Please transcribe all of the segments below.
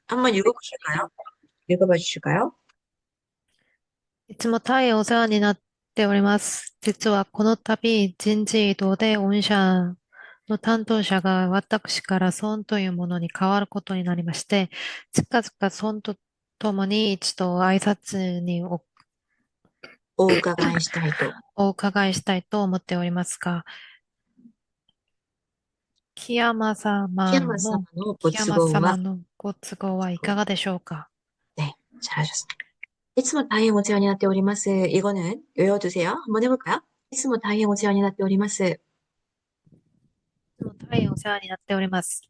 한번 읽어보실까요? 읽어봐 주실까요? いつも大変お世話になっております。実はこの度、人事異動で御社の担当者が私から孫というものに変わることになりまして、近々孫とともに一度挨拶にお伺いしたいと。お伺いしたいと思っておりますが、木山木山様様の、のご木山都合は、様のご都合はいかがでしょうか。 네, 잘하셨습니다. いつも 大変お世話になっております. 이거는 외워두세요. 한번 해볼까요? いつも 大変お世話になっております. いつも大変お世話になっております。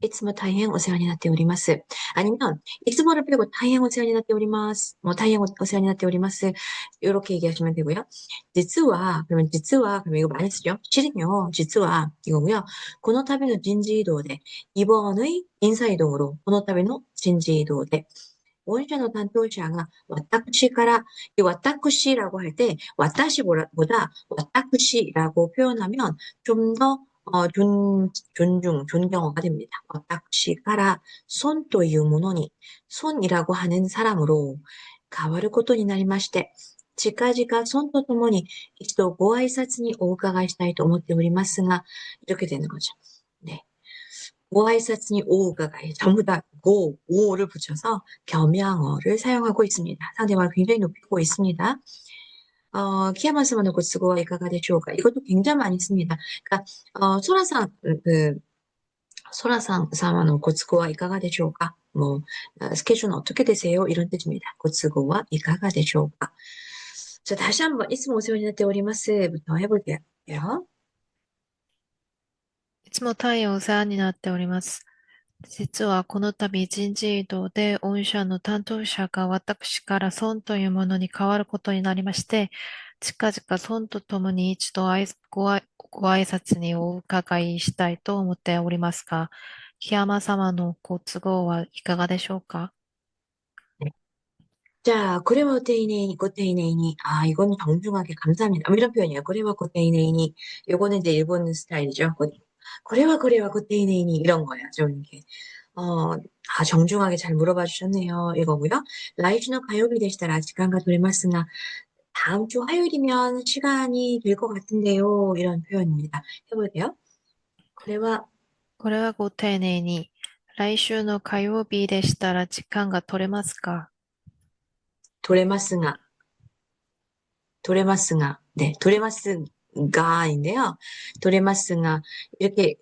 いつも 大変 お世話に なっております. 아니면, いつも를 빼고 大変 お世話に なっております. 뭐, 大変 お世話に なっております. 이렇게 얘기하시면 되고요. 実は, 그러면 이거 많이 쓰죠? 실은요, 実は, 이거고요. この度の 人事異動で, 이번의 인사이동으로, この度の 人事異動で, 원샤노担当者が 와타쿠시から, 이 와타쿠시라고 할 때, 와타시보다 와타쿠시라고 표현하면 좀 더, 존경어가 됩니다. 와타쿠시から 손というものに, 손이라고 하는 사람으로 変わることになりまして, 近々 손とともに 一度 ご挨拶に お伺いしたいと思っておりますが, 이렇게 되는 거죠. 네. 고아이사츠니 오우가가에 전부 다 고, 오를 붙여서 겸양어를 사용하고 있습니다. 상대방을 굉장히 높이고 있습니다. 키야마스마노 고츠고와 이카가 데쇼가 이것도 굉장히 많이 씁니다. 그러니까 소라상 소라상 사마노 고츠고와 이카가 데쇼가 뭐 스케줄은 어떻게 되세요? 이런 뜻입니다. 고츠고와 이카가 데쇼가 자 다시 한번 이스모 오세요니 나때 오리마스부터 해볼게요. いつも大変お世話になっております。実はこの度人事異動で御社の担当者が私から孫というものに変わることになりまして、近々孫とともに一度ご挨拶にお伺いしたいと思っておりますが、檜山様のご都合はいかがでしょうか。 자, 고래와 고테이네이니, 고테이네이니. 아, 이건 정중하게 감사합니다. 뭐 이런 표현이에요. 고래와 고테이네이니. 요거는 이제 일본 스타일이죠. 고래와 고테이네이니. 이런 거예요. 좀 이렇게. 정중하게 잘 물어봐 주셨네요. 이거고요. 라이즈노 가요비 되시다라 시간과 도레마스가 다음 주 화요일이면 시간이 될 것 같은데요. 이런 표현입니다. 해볼게요. 고래와 これはご丁寧に。来週の火曜日でしたら時間が取れますか。 도레마스가, 도레마스가, 네, 도레마스가인데요. 도레마스가 이렇게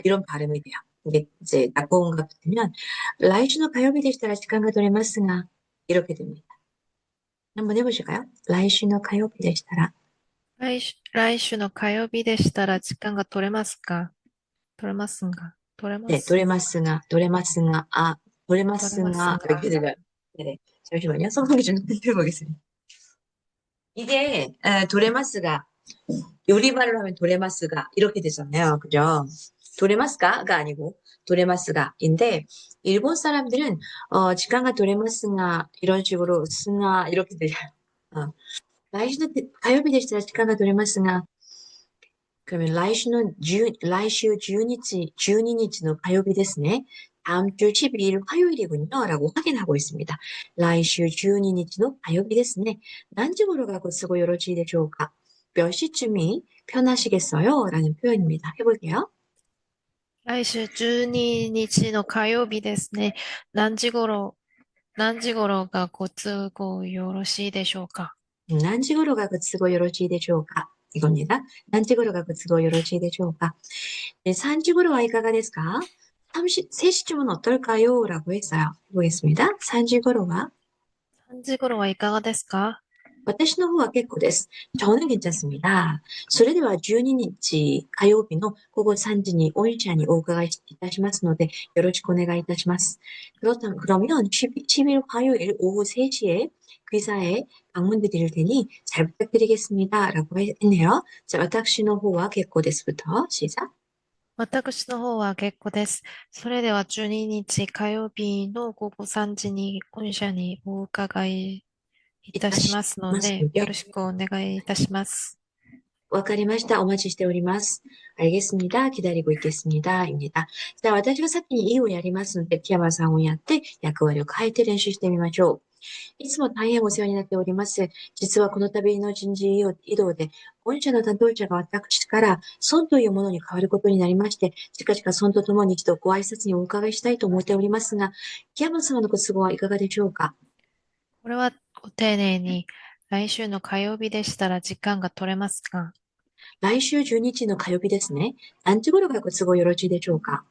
이런 발음이 돼요. 이게 이제 낙고음과 붙으면 라이슈노 가요비 되시다라 시간가 도레마스가 이렇게 됩니다. 한번 해보실까요? 라이슈노 가요비 되시다라 来週の火曜日でしたら時間が取れますか。取れますが、取れま 네, す、取れます 도레마스가が、이렇게 들려요. 네네. 잠시만요. 성공이 좀 해보겠습니다. 이게 도레마스가 요리말로 하면 도레마스가 이렇게 되잖아요. 그죠? 도레마스가가 아니고 도레마스가인데 일본 사람들은 직관과 도레마스가 이런 식으로 스가 이렇게 들려요. 어, 라이슈노 가요비 되시다 직관과 도레마스가 그러면 라이슈 12日, 12日の 가요비 ですね. 다음 주 12일 화요일이군요. 라고 확인하고 있습니다. 라이슈 12日の 가요비 ですね. 난지고로 가고 쓰고 요러지 되쇼까? 몇 시쯤이 편하시겠어요? 라는 표현입니다. 해볼게요. 来週12日の火曜日ですね。何時頃がご都合よろしいでしょうか。난지고로 가고 쓰고 요러지 되쇼까? 이겁니다. 난지고로 가고 쓰고 요러지 되쇼까? 네, 산지고로 와 이까가 ですか? 3시쯤은 어떨까요? 라고 했어요. 해보겠습니다. 산지고로와 3時頃はいかがですか。私の方は結構です。저는 괜찮습니다. それでは 12日 火曜日の 午後 3時に 온샤니 오가가 이타시마스ので よろしく お願いいたします. 그렇다면 그러면 10일 화요일 오후 3시에 귀사에 방문 드릴 테니 잘 부탁드리겠습니다. 라고 했네요. 자, 私の方は結構です부터 시작. 私の方は結構です。それでは12日火曜日の午後3時に御社にお伺いいたしますので、よろ 이타시마스ので しくお願いいたします。わかりました。お待ちしております。알겠습니다. 기다리고 있겠습니다. 입니다. 자, 私が先にいをやりますので、木山さんをやって、役割を変えて練習してみましょう。いつも大変お世話になっております。実はこの度の人事異動で、御社の担当者が私から孫というものに変わることになりまして、近々孫とともに一度ご挨拶にお伺いしたいと思っておりますが、木山様のご都合はいかがでしょうか？これはご丁寧に、来週の火曜日でしたら時間が取れますか？来週12日の火曜日ですね。何時頃がご都合よろしいでしょうか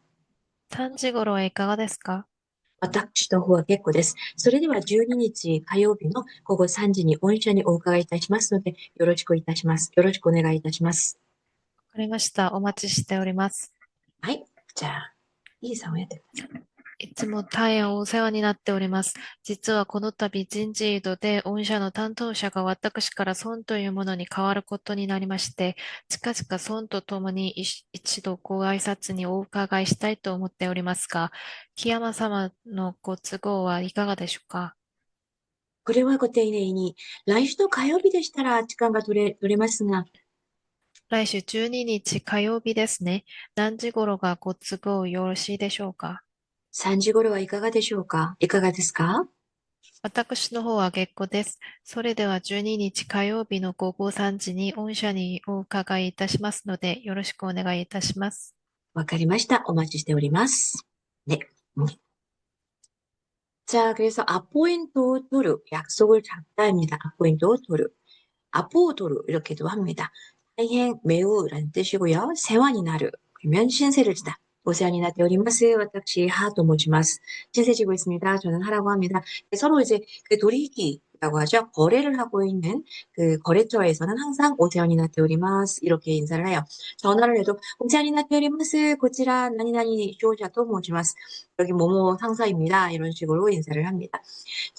？3時頃はいかがですか？私の方は結構です。それでは12日火曜日の午後3時に御社にお伺いいたしますので、よろしくいたします。よろしくお願いいたします。わかりました。お待ちしております。はい。じゃあ、いいさんをやってください。いつも大変お世話になっております。実はこの度人事異動で御社の担当者が私から孫というものに変わることになりまして、近々孫とともに一度ご挨拶にお伺いしたいと思っておりますが、木山様のご都合はいかがでしょうか？これはご丁寧に、来週の火曜日でしたら時間が取れますが、来週12日火曜日ですね。何時頃がご都合よろしいでしょうか？3時頃はいかがでしょうか？いかがですか？私の方は結構です。それでは12日火曜日の午後3時に御社にお伺いいたしますので、よろしくお願いいたします。わかりました。お待ちしております。네. 자, 그래서 아포인도 토르, 약속을 잡다입니다. 아포인도 토르. 아포도르 이렇게도 합니다. 다이행 매우라는 뜻이고요. 세완이 나르 그러면 신세를 지다. 오세안이 나테 오리마스 와딱시 하도 모지마스. 신세 지고 있습니다. 저는 하라고 합니다. 서로 이제 그 돌이키라고 하죠. 거래를 하고 있는 그 거래처에서는 항상 오세안이 나테 오리마스 이렇게 인사를 해요. 전화를 해도 오세안이 나테 오리마스 고치라 나니나니 쇼자도 모지마스. 여기 뭐뭐 상사입니다. 이런 식으로 인사를 합니다.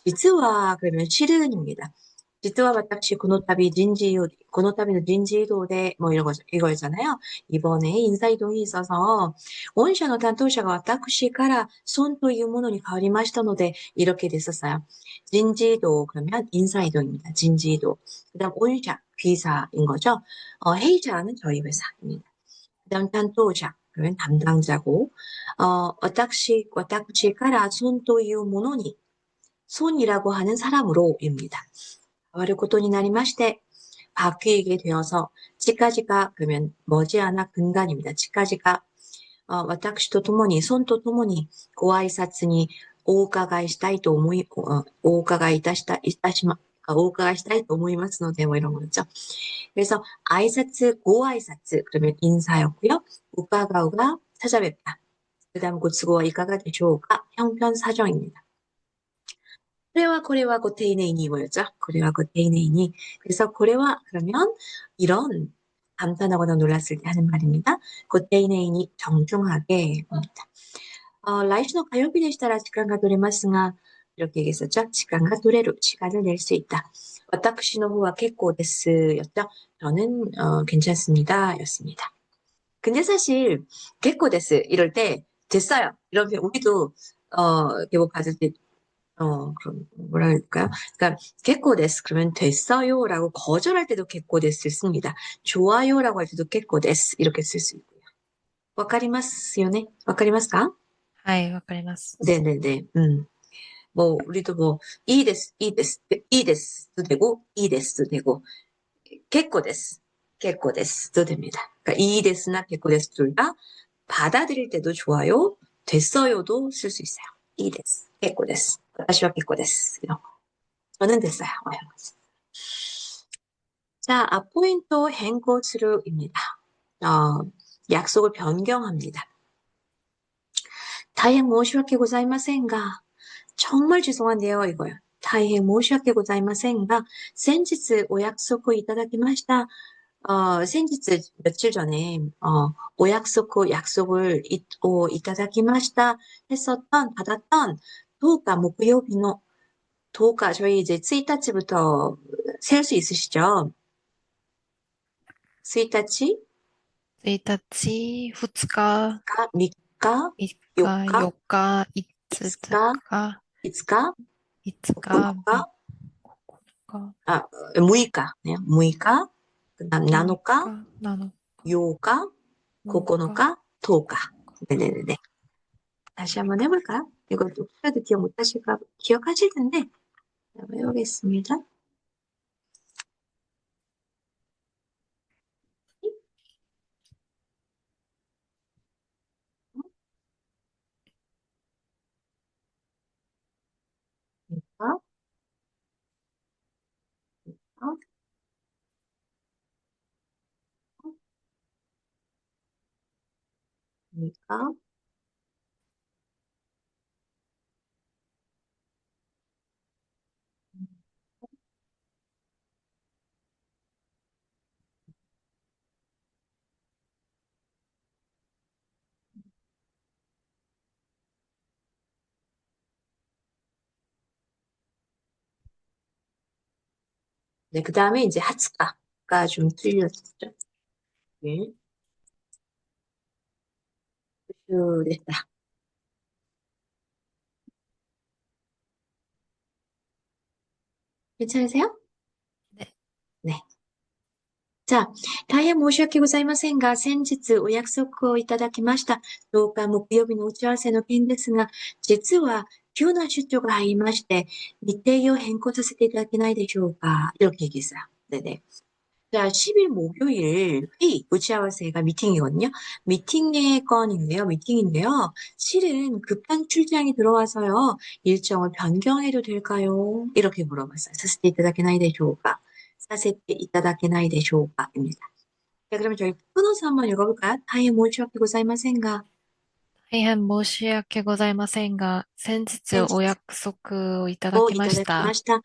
지츠와 그러면 실은입니다. 지츠와 마탁시 고노타비 진지요, 고노타비는 진지도대 뭐 이런 거죠. 이거였잖아요. 이번에 인사이동이 있어서 온샤노担当者가 와타쿠시카라 손と いうものに変わりましたので 이렇게 됐었어요. 진지도 그러면 인사이동입니다. 진지도. 그다음 온샤 귀사인 거죠. 헤이자는 저희 회사입니다. 그다음 担当者 그러면 담당자고 와타쿠시카라 손と いうものに 손이라고 하는 사람으로입니다. 変わることになりまして 바뀌게 되어서 치까지가 그러면 머지않아 근간입니다. 치까지가 私と共に 손と 共に ご挨拶に お伺いしたいと思いますので、뭐 이런 거죠. 그래서 아이사츠, 고아이사츠, 그러면 인사였고요. 우가가우가 찾아뵙다. 그 다음 고츠고와 이가가 되쇼가 형편사정입니다. 그래와 고래와 고테이네이니 뭐였죠? 고래와 고테이네이니. 그래서 고래와 그러면 이런 감탄하거나 놀랐을 때 하는 말입니다. 고테이네이니 정중하게 입니다. 来週の 火曜日でしたら 시간가 取れますが 이렇게 얘기했었죠. 시간가 取れる 시간을 낼 수 있다. 私の方は 結構です였죠. 저는 괜찮습니다 였습니다. 근데 사실 結構です 이럴 때 됐어요. 이러면 우리도 계속 받을 때 그럼 뭐라 그럴까요? 그러니까 겠고です 그러면 됐어요라고 거절할 때도 겠고です를 씁니다. 좋아요라고 할 때도 겠고です 이렇게 쓸 수 있고요. わかりますよね? わかりますか? はい、わかります。 네네네. 뭐 우리도 뭐 이데스, 이데스, 이데스도 되고 이데스도 되고 겠고です, 겠고です도 됩니다. 그러니까 이데스나 겠고です 둘 다 받아들일 때도 좋아요, 됐어요도 쓸 수 있어요. 이데스, 겠고です. 私は結構です. 이런 거. 저는 됐어요. 뭐 이런 거. 자, 포인트 행고스루입니다. 약속을 변경합니다. 다이행 모시와케 고자이마센가. 정말 죄송한데요, 이거요. 다이행 모시와케 고자이마센가. 센지스 오약속을 이타다키마시다. 센지스 며칠 전에 오약속을 약속을 이타다키마시다 받았던 도가 목요일の도가 저희 이제 1일부터 셀 수 있으시죠? 1일, 1日、2日、 3일, 3日、4日、5 4일, 日、 5일, 5日、 9일, 9日、 6일, 네, 6일, 그다음 7 나노카, 日、7日、요가, 8日、 고코노카, 토가. 네네네. 다시 한번 해볼까요? 이것도 혹시라도 기억 못하실까, 기억하실 텐데, 한번 해보겠습니다. 니까, 어, 니까. 네, 그 다음에 이제 하츠카가 좀 틀렸죠. 네, 됐다. 괜찮으세요? 네, 네. 자, 大変申し訳ございませんが、先日お約束をいただきました。10日木曜日の打ち合わせの件ですが、実は急な出張が入りまして、日程を変更させていただけないでしょうか。이렇게 얘기했어요. 네네. 자, 10일 목요일 회의, 우치아와세가 미팅이거든요. 미팅의 건인데요, 미팅인데요. 실은 급한 출장이 들어와서요. 일정을 변경해도 될까요? 이렇게 물어봤어요. 사세테 이타다케나이 데쇼우까? 사세테 이타다케나이 데쇼우까?입니다. 자, 그러면 저희 끊어서 한번 읽어볼까요? 다이 모시와케 고자이마센가. 大変申し訳ございませんが、先日お 센지츠 約束をいただをきいただきまました。した。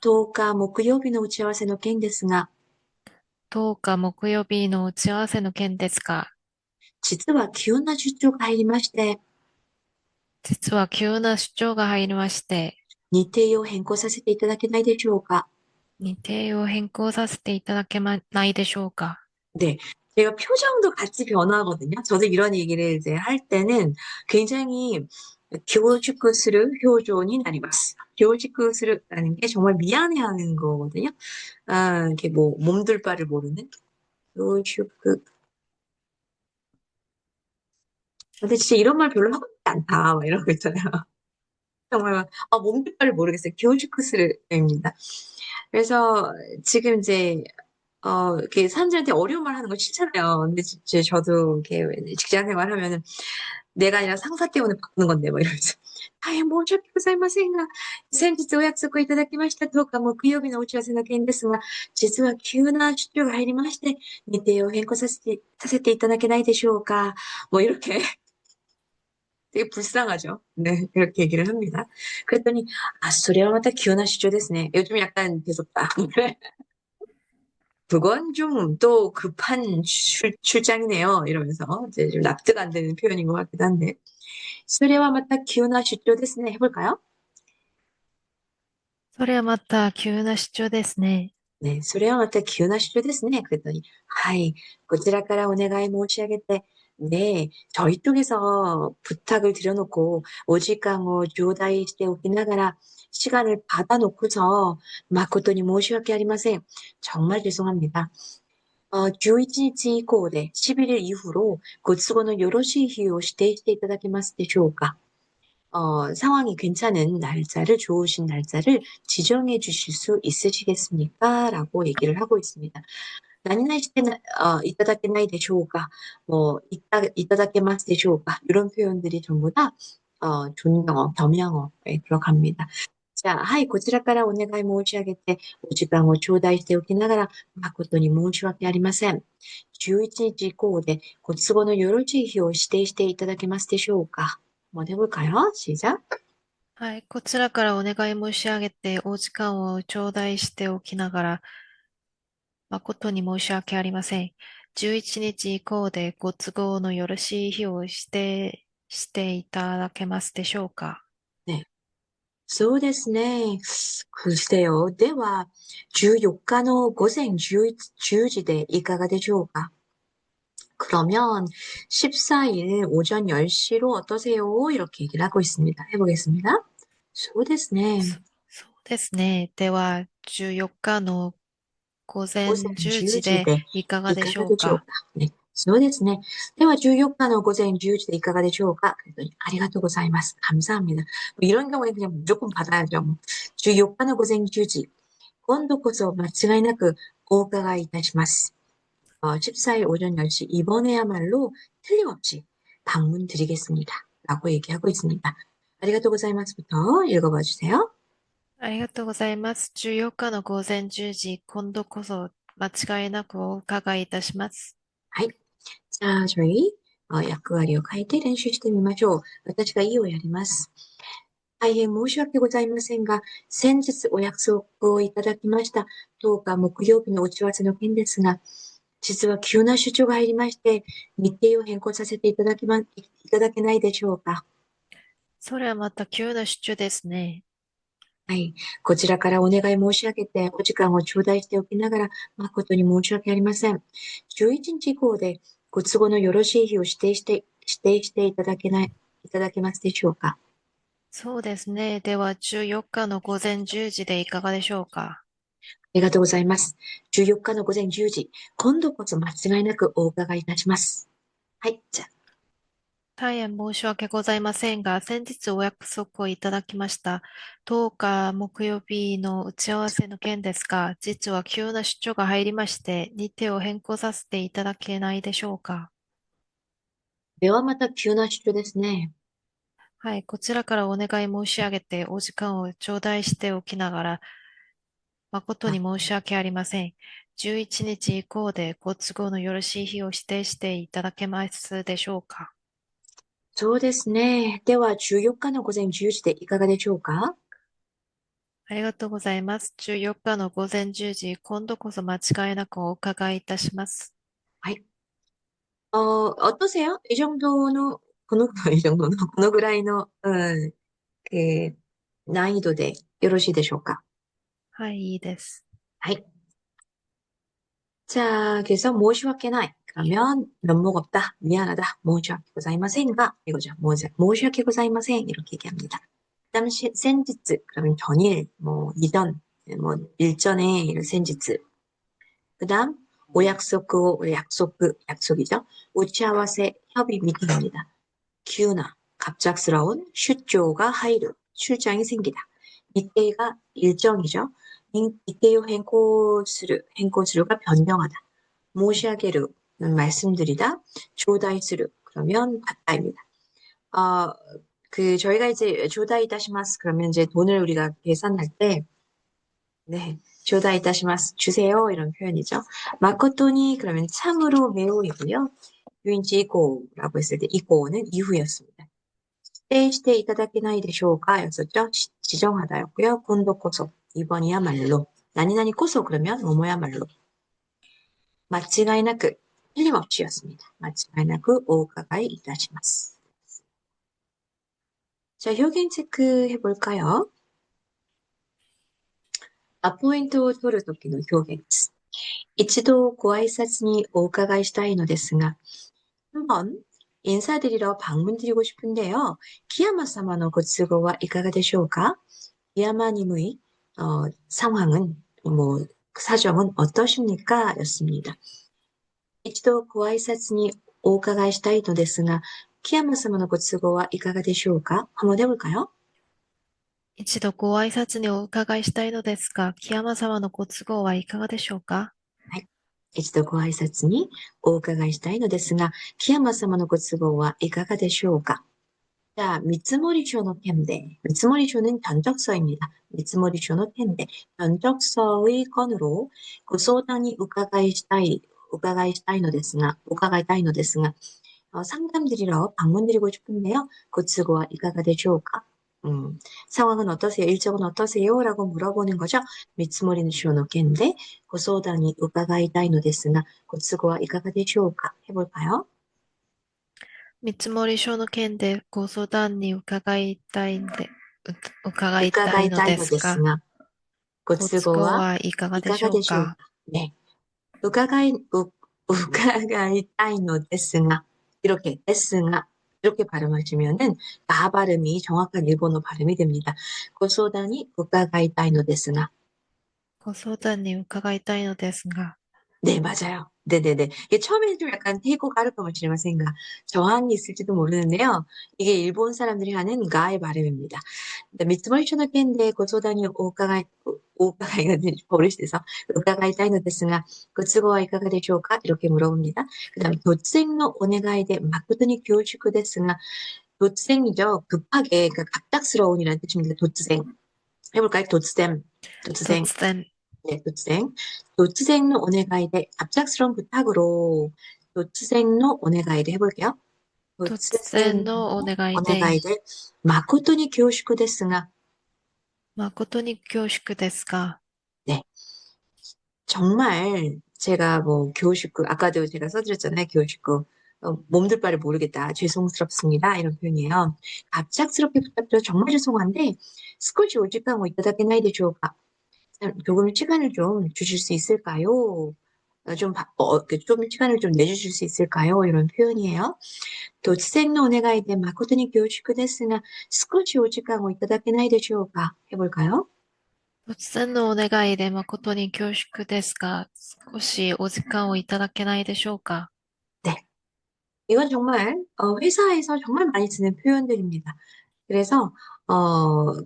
10日木曜日の打ち合わせの件ですが、10日木曜日の打ち合わせの件ですが、実は急な出張が入りまして、実は急な出張が入りまして、日程を変更させていただけないでしょうか。日程を変更させていただけないでしょうか。 네. 제가 표정도 같이 변하거든요. 저도 이런 얘기를 이제 할 때는 굉장히 교직구스르 효존이 나리마스. 교직구스르라는 게 정말 미안해하는 거거든요. 아, 이렇게 뭐 몸둘 바를 모르는 교직구. 근데 진짜 이런 말 별로 하고 싶지 않다. 막 이런 거 있잖아요. 정말 막, 몸둘 바를 모르겠어요. 교직구스르입니다. 그래서 지금 이제 이렇게 사람들한테 어려운 말 하는 거 싫잖아요. 근데 진짜 저도 이렇게 직장 생활 하면은 내가 아니라 상사 때문에 바꾸는 건데, 뭐 이러면서. 大変申し訳ございませんが、先日お約束いただきました。10日木曜日のお知らせの件ですが、実は急な出張が入りまして、日程を変更させていただけないでしょうか。뭐 이렇게 얘기를 합니다. 그랬더니, 아, 소리와 마다 기요나 시조됐네. 요즘 약간 계속다. 그건 좀 또 급한 출장이네요. 이러면서 이제 좀 납득 안 되는 표현인 것 같기도 한데. 수레와 맞다 기요나 시조ですね. 해볼까요? それはまた急な出張ですね。네, 수레와 맞다 기요나 시조ですね. 그랬더니, 하이, こちらからお願い申し上げて, 네, 저희 쪽에서 부탁을 드려놓고, 오지강を 조다이して おきながら, 시간을 받아놓고서, 마코토니 申し訳ありません. 정말 죄송합니다. 11日以降で11일 이후로 곧 쓰고는 요러시 히요 시대시대 이타다키마스でしょうか? 상황이 괜찮은 날짜를, 좋으신 날짜를 지정해 주실 수 있으시겠습니까? 라고 얘기를 하고 있습니다. 나니나이 시대는, 이타다케나이 되쇼우까? 뭐, 이타다케마스 되쇼우까? 이런 표현들이 전부 다, 존경어, 겸양어에 들어갑니다. 자, 하이, こちらからお願い申し上げて、お時間を頂戴しておきながら、誠に申し訳ありません。 11日以降でご都合のよろしい日を指定していただけますでしょうか。한번 해볼까요? 시작. はい、こちらからお願い申し上げて、お時間を頂戴しておきながら、誠に申し訳ありません。11日以降でご都合のよろしい日を指定していただけますでしょうか。 네. そうですね. 글쎄요. では, 14日の 午前 10時で いかがでしょうか? 그러면 14일 오전 10시로 어떠세요? 이렇게 얘기를 하고 있습니다. 해보겠습니다. そうですね.そうですね。では、14日の午午前前10 10時で時でいかがでいかしょうか。がでしょうか。ね。そうですね。では14日の午前10時でいかがでしょうか. 그랬더니ありがとうございます. 감사합니다. 뭐 이런 경우에 그냥 무조건 받아야죠. 14日の午前10時. 今度こそ 間違いなく お伺いいたします. 14일 오전 10시. 이번에야말로 틀림없이 방문 드리겠습니다. 라고 얘기하고 있습니다. ありがとうございます부터 읽어봐 주세요. ありがとうございます。14日の午前10時、今度こそ間違いなくお伺いいたします。はい。 자, 저희役割を 変えて練習してみましょう。私がいいをやります。大変申し訳ございませんが、先日お約束をいただきました。10日木曜日の打ち合わせの件ですが、実は急な出張が入りまして、日程を変更させていただけないでしょうか。それはまた急な出張ですね。はい。こちらからお願い申し上げて、お時間を頂戴しておきながら、誠に申し訳ありません。11日以降で、ご都合のよろしい日を指定していただけますでしょうか。そうですね。では14日の午前10時でいかがでしょうか。ありがとうございます。14日の午前10時、今度こそ間違いなくお伺いいたします。はい。じゃあ、大変申し訳ございませんが、先日お約束をいただきました。10日木曜日の打ち合わせの件ですが、実は急な出張が入りまして、日程を変更させていただけないでしょうか。ではまた急な出張ですね。はい、こちらからお願い申し上げて、お時間を頂戴しておきながら、誠あ、に申し訳ありません。11日以降でご都合のよろしい日を指定していただけますでしょうか。そうですね。では14日の午前10時でいかがでしょうか。ありがとうございます。14日の午前10時、今度こそ間違いなくお伺いいたします。はい。어떠세요? 이 정도는, い정도는, このぐらいの、그, 난이도で よろしいでしょうか。はい、いいです。はい。 자, 그래서 申し訳ない. 그러면 면목 없다, 미안하다, 申し訳ございませんが 이거죠. 申し訳ございません 이렇게 얘기합니다. 그다음 센지츠 그러면 전일, 뭐 이전, 뭐 일전에 이런 센지츠. 그다음 약속이죠. 우치아와세 협의 미팅입니다. 기우나 갑작스러운 슈조가 하이르 출장이 생기다. 이때가 일정이죠. 이때요 행코스루가 변경하다. 모시아게르는 말씀드리다. 조다이스루 그러면 받다입니다. 어, 저희가 이제 조다이다시마스 그러면 이제 돈을 우리가 계산할 때 네, 조다이다시마스 주세요 이런 표현이죠. 마코토니 그러면 참으로 매우이고요. 유인지 이고라고 했을 때 이고는 이후였습니다. 指定していただけないでしょうか 였었죠. 지정하다였고요. 군도코소 이번이야말로 나니나니こそ 그러면 뭐뭐야말로 間違いなく 틀림없이였습니다. 間違いなく 오가가이 이타시마스. 자, 표현 체크해 볼까요? 아포인트を取るときの表現です。一度ご挨拶にお伺いしたいのですが、한번 인사드리러 방문드리고 싶은데요. 기야마様の ご都合はいかがでしょうか? 기야마님의 상황은 뭐 사정은 어떠십니까? 였습니다. 一度 ご挨拶に お伺いしたいのですが、キヤマ様の ご都合はいかがでしょうか? 한번 해볼까요? 一度ご挨拶にお伺いしたいのですが、木山様のご都合はいかがでしょうか。はい。一度ご挨拶にお伺いしたいのですが、木山様のご都合はいかがでしょうか。 자, 미츠모리쇼의 텐데. 미츠모리쇼는 견적서입니다. 미츠모리쇼의 텐데. 견적서의 건으로 고소단이 우가가이시타이のですが, 상담드리러 방문드리고 싶은데요. 고츠고와 이가가 되시오까? 상황은 어떠세요? 일정은 어떠세요? 라고 물어보는 거죠. 미츠모리는 쇼노 겐데 고소단이 우가가이타이のですが, 고츠고와 이가가 되시오까? 해볼까요? 見積書の件でご相談に伺いたいのですが、 伺いたいのですが, ご都合 고츠고와 はいかがでし 이가가 ょうか。 되시오까? 네. 우가가이타이のですが, 이렇게, ですが, 이렇게 발음하시면은, 나 발음이 정확한 일본어 발음이 됩니다. 고소단이 우가가이타이のですが,ご相談に伺いたいのですが、네, 맞아요. 네네네. 이게 처음에는 좀 약간 테이크가 하를かもしれませんが, 저항이 있을지도 모르는데요. 이게 일본 사람들이 하는 가의 발음입니다. 見積もり書の件でご相談にお伺いしたいのですが、ご都合はいかがでしょうか? 이렇게 물어봅니다. 그 다음에 도츠생의 오네가이데 마코토니 교육시쿠ですが, 도츠생이죠. 급하게, 그러니까 갑작스러운이라는 뜻입니다. 도츠생. 해볼까요? 도츠셈. 突 도츠생. 然、네, 도츠생. 도츠생노 오네가이데 갑작스러운 부탁으로 도츠생노 오네가이데 해볼게요. 突然 도츠생노 のお願いで、오네가이데 마코토니 교시쿠 데스가. 誠に恐縮ですが、 네, 정말 제가 뭐 교시쿠 아까도 제가 써드렸잖아요. 교시쿠 몸둘 바를 모르겠다. 죄송스럽습니다. 이런 표현이에요. 갑작스럽게 부탁드려 정말 죄송한데 스코치 오직하고 이타다케나이 데쇼가. 조금 시간을 좀 주실 수 있을까요? 좀 시간을 좀 내주실 수 있을까요? 이런 표현이에요. 突然のお願いで誠に恐縮ですが、少しお時間をいただけないでしょうか? 해볼까요? 突然のお願いで誠に恐縮ですが、少しお時間をいただけないでしょうか。 네. 이건 정말, 회사에서 정말 많이 쓰는 표현들입니다. 그래서,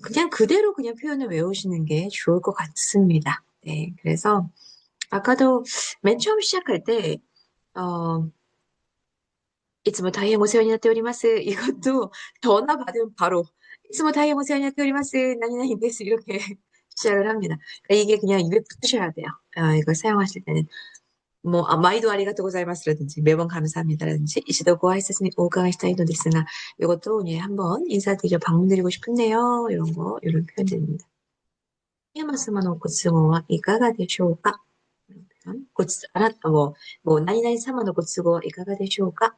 그냥 그대로 그냥 표현을 외우시는 게 좋을 것 같습니다. 네. 그래서, 아까도 맨 처음 시작할 때, 어, いつも大変お世話になっております. 이것도 전화 받으면 바로 いつも大変お世話になっております. 나니나니です. 이렇게 시작을 합니다. 그러니까 이게 그냥 입에 붙으셔야 돼요. 이걸 사용하실 때는. 뭐, 마이도 아리가또 고자이마스라든지, 매번 감사합니다라든지, 이시도 고아이스니 오가이시타이노데스가, 이것도 예, 한번 인사드려 방문드리고 싶은데요. 이런 거, 이런 표현들입니다. 히야마스마노 고츠고와 이가가 되쇼우까? 이런 표현. 나니나니 사마노 고츠고 이가가 되쇼우까?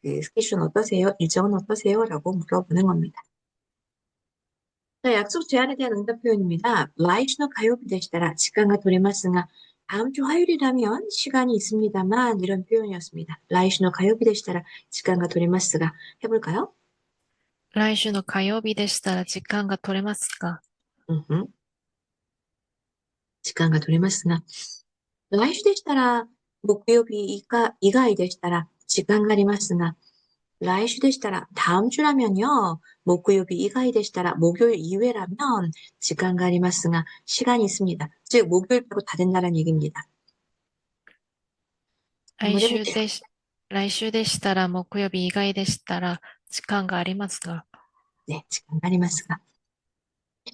그 스케줄은 어떠세요? 일정은 어떠세요? 라고 물어보는 겁니다. 자, 약속 제한에 대한 응답 표현입니다. 来週の 火曜日 되시다라 시간가 도레마스가 다음 주 화요일이라면 시간이 있습니다만 이런 표현이었습니다. 来週の 火曜日 되시다라 시간가 도레마스가 해볼까요? 来週の火曜日でしたら時間が取れますか。 음흠. 시간가 도레마스가 来週 되시다라 목요일 이가이 되시다라 시간가 아리마스가 来週 되시다라 다음 주라면요. 목요일 이가이 되시다라 목요일 이외라면 시간가 아리마스가 시간이 있습니다. 즉 목요일 빼고 다 된다는 얘기입니다. 来 한번 週 해볼게요. でし、来週でしたら木曜日以外でしたら時間がありますが、 네, 시간가 아리마스가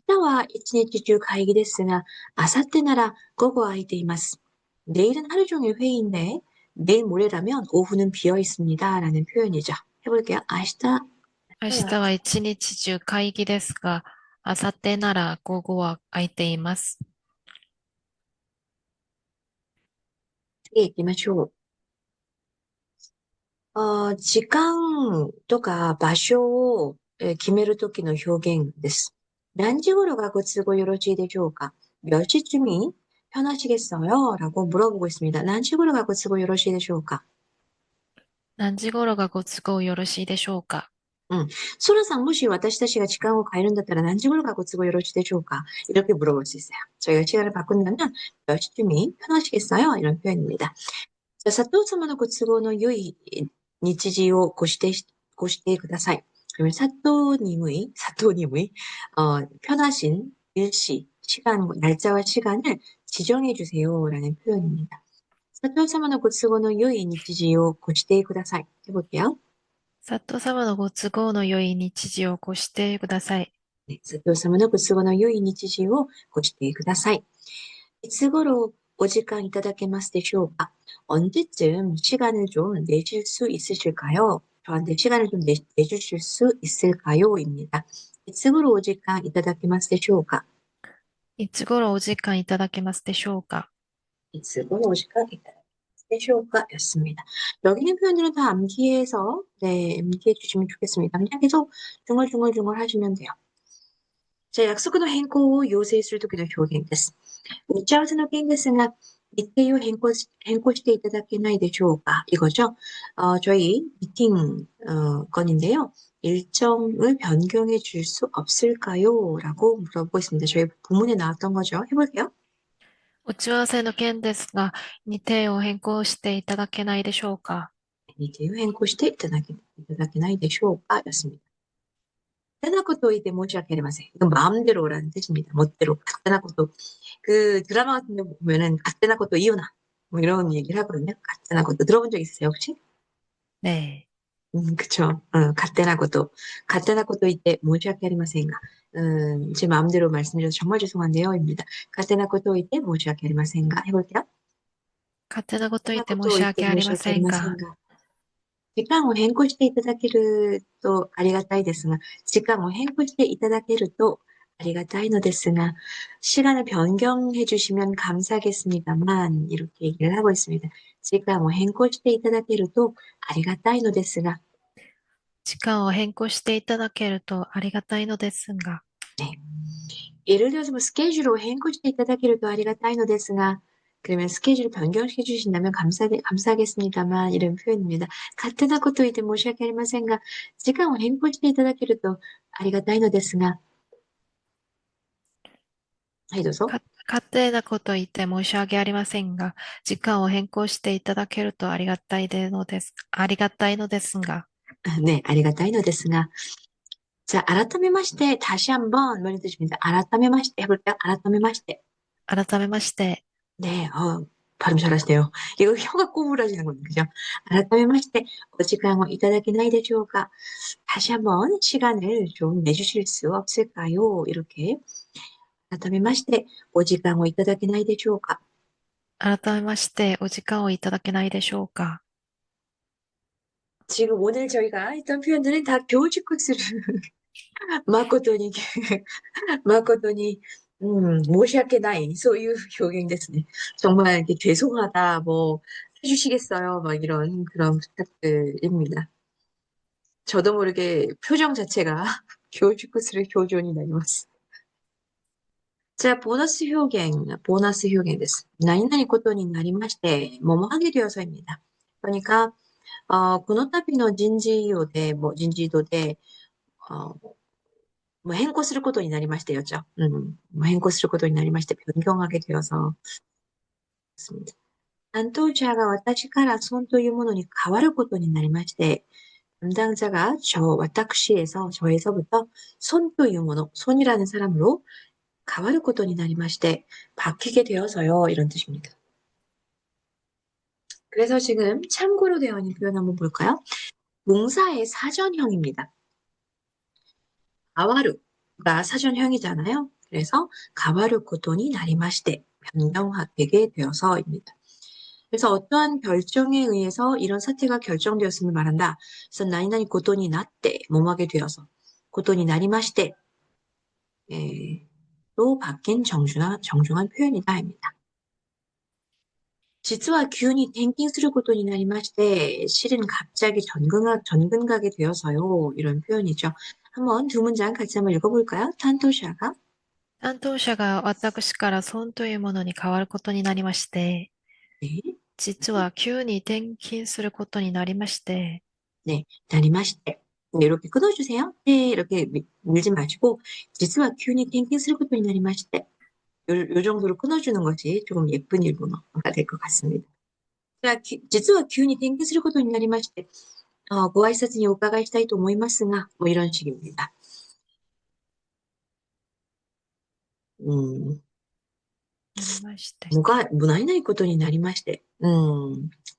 明日は 一日中 会議ですが, 아사떼나라 午後空いています. 내일은 하루 종일 회의인데 내일 모레라면 오후는 비어 있습니다. 라는 표현이죠. 해볼게요. 明日は一日中会議ですが、明後日なら午後は空いています。 얘기하죠. 時間とか場所を決める時の表現です. 何時頃が ご都合よろしいでしょうか? 몇 시쯤이 편하시겠어요? 라고 물어보고 있습니다. 何時頃が ご都合よろしいでしょうか? 何時頃がご都合よろしいでしょうか。 수라상, もし私たちが時間を変えるんだったら 何時頃が ご都合よろしいでしょうか? 이렇게 물어볼 수 있어요. 저희가 시간을 바꾼다면 몇 시쯤이 편하시겠어요? 이런 표현입니다. 자, 사또様の ご都合の 良い 日時を ご指定ください. 그러면 사또님의 편하신 일시, 시간, 날짜와 시간을 지정해 주세요라는 표현입니다. 사또様の ご都合の 良い 日時を ご指定ください. 해볼게요. 佐藤様のご都合の良い日時をご指定ください。 네, 사또様の ご都合の 良い 日時を ご指定ください. いつ頃 お時間 いただけますでしょうか? 언제쯤 시간을 좀 내실 수 있으실까요? 저한테 시간을 좀 내주실 수 있을까요? 입니다. いつ頃 お時間 いただけますでしょうか? いつ頃お時間いただけますでしょうか。 いつ頃 お時間 いただけますでしょうか? 였습니다. 여기 있는 표현들은 다 암기해서, 네, 암기해 주시면 좋겠습니다. 그냥 계속 중얼중얼 하시면 돼요. 자, 약속의 행보 요새 쓸時の表現です。打ち合わせの件ですが、日程を変更していただけないでしょうか? 이거죠. 저희 미팅 건인데요. 일정을 변경해 줄 수 없을까요? 라고 물어보고 있습니다. 저희 부문에 나왔던 거죠. 해볼게요. 打ち合わせの件ですが、日程を変更していただけないでしょうか。日程を変更していただけないでしょうか? 였습니다. 간단하고도 이제 모시아케르마세. 이건 마음대로라는 뜻입니다. 멋대로. 간단하고도. 그 드라마 같은 데 보면은 간단하고도 이유나 뭐 이런 얘기를 하거든요. 간단하고도 들어본 적 있으세요, 혹시? 네. 그쵸. 간단하고도 이때 모시아케르마세인가. 제 마음대로 말씀드려서 정말 죄송한데요. 입니다. 간단하고도 이때 모시아케르마세인가 해볼게요. 勝手なこと言って申 간단하고도 し 이때 訳ありませんが、모시아케르마세인가. 時間を変更していただけるとありがたいですが、時間を変更していただけるとありがたいのですが, 시간을 변경해 주시면 감사하겠습니다만, 이렇게 얘기를 하고 있습니다. 時間を変更していただけるとありがたいのですが, 時間を変更していただけるとありがたいのですが、 네. 예를 들어서 뭐 스케줄을変更していただけるとありがたいのですが, 그러면 스케줄을 변경시켜 주신다면 감사하겠습니다만 이런 표현입니다. 같은 것도 이제 모시아케리마센가, 시간을 変更していただけるとありがたいのですが, はい、どうぞ。勝手なこと言って申し訳ありませんが、時間を変更していただけるとありがたいのですが、 네, ありがたいのですが. 자, 改めまして, 다시 한번, 뭐라는 뜻입니다. 改めまして 해볼까요? 改めまして. 改めまして、 네, 발음 잘하시네요. 이거 혀가 꼬부라지는 거예요. 그죠? 改めまして, 어지간한 이타다키나이でしょうか? 다시 한번 시간을 좀 내주실 수 없을까요? 이렇게. 改めまして, 어지간한 이타다키나이でしょうか? 改めましてお時間をいただけないでしょうか。 지금 오늘 저희가 했던 표현들은 다 교직 코스를 마코토니, 마코토니, 모시아케 나이, 소유表現ですね. 정말 이렇게 죄송하다, 뭐, 해주시겠어요? 막 이런 그런 부탁들입니다. 저도 모르게 표정 자체가 교주쿠스를 교존이 나리마스. 자, 보너스 효경 です. 나이나니 코토니 나리마시테, 뭐뭐 하게 되어서입니다. 그러니까, この度の人事異動で, 뭐, 人事異動で, 어, 뭐, 変更することになりましてよ죠. 뭐, 変更することになりまして, 변경하게 되어서, 습니다. 担当者が私から손というものに変わることになりまして, 담당자가 저에서부터 손というもの, 손이라는 사람으로 変わることになりまして, 바뀌게 되어서요. 이런 뜻입니다. 그래서 지금 참고로 되어 있는 표현 한번 볼까요? 동사의 사전형입니다. 가와루가 사전형이잖아요. 그래서 가와루 고톤이 나리마시테 변경되게 되어서입니다. 그래서 어떠한 결정에 의해서 이런 사태가 결정되었음을 말한다. 그래서 나이나니 고톤이 나때 뭐하게 되어서 고톤이 나리마시테 또 바뀐 정중한 표현이다입니다. 実は急に転勤することになりまして, 실은 갑자기 전근가게 되어서요. 이런 표현이죠. 한번 두 문장 같이 한번 읽어볼까요? 탄토샤가 担当者が私から損というものに変わることになりまして、 네, 実は急に転勤することになりまして、 네, 나리마시테. 네, 이렇게 끊어주세요. 네, 이렇게 밀지 마시고, 実は急に転勤することになりまして. 요 정도로 끊어주는 것이 조금 예쁜 일본어가 될 것 같습니다. 実は急に転勤することになりまして, ご挨拶にお伺いしたいと思いますが, 뭐 이런 식입니다. なりまして。 何々ことになりまして.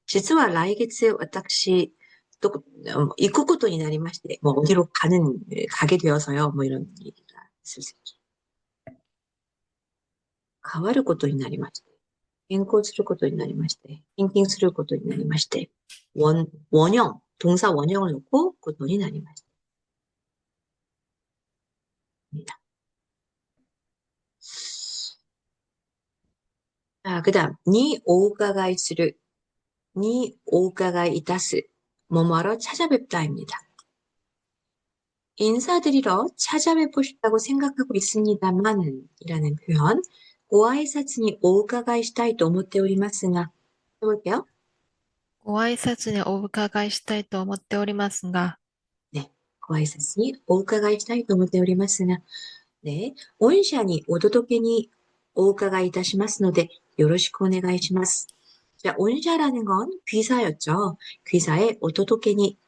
実は来月私と行くことになりまして, 뭐 어디로 가게 되어서요. 뭐 이런 얘기가 있을 수 있죠. 変わることになりまして. 変更することになりまして. 띵띵することになりまして. 원형, 동사 원형을 놓고 ことになりました. 자, 그 다음, 니 오우가가이する, 니 오우가가이 이타스, 뭐뭐하러 찾아뵙다입니다. 인사드리러 찾아뵙고 싶다고 생각하고 있습니다만, 이라는 표현, 고아이사츠니 오우가가이 시타이 또思っておりますが, 해볼게요. ご挨拶にお伺いしたいと思っておりますが、 네. ご挨拶にお伺いしたいと思っておりますが、네, 御社に お届けに お伺いいたしますのでよろしくお願いします. 자, 온샤라는 건 귀사였죠. 귀사에 お届けに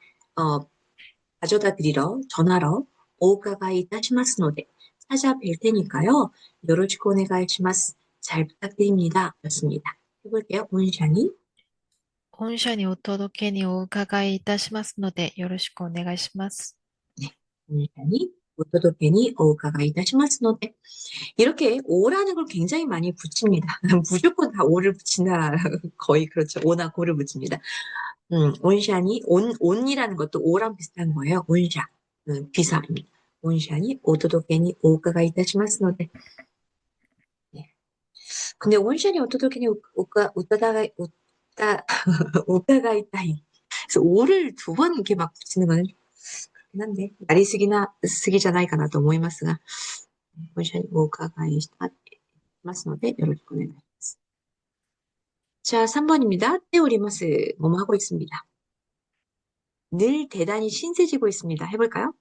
가져다 드리러, 전하러, 오가가이 이타시마스ので 찾아뵐 테니까요. 요로시쿠 오네가이시마스. 잘 부탁드립니다. 였습니다. 해볼게요. 온샤니 本社にお届けにお伺いいたしますので、よろしくお願いします。 네, 온샤니 오토도케니 오가가이 이타시마스ので 이렇게 오라는 걸 굉장히 많이 붙입니다. 무조건 다 오를 붙인다. 거의 그렇죠. 오나 고를 붙입니다. 온샤니 온이라는 것도 오랑 비슷한 거예요. 온샤 비사입니다. 온샤니 오토도케니 오가가 이타시마스ので 네. 근데 온샤니 오토도케니 웃다 오가가 있다이. 그래서 오를 두 번 이렇게 막 붙이는 거는 그렇긴 한데 말이 쓰기잖아요.と思いますが 온샤니 오가가 이타시마스ので 요로시쿠 오네가이시마스. 자, 3번입니다. 때오리마스. 뭐뭐 하고 있습니다. 늘 대단히 신세지고 있습니다. 해볼까요?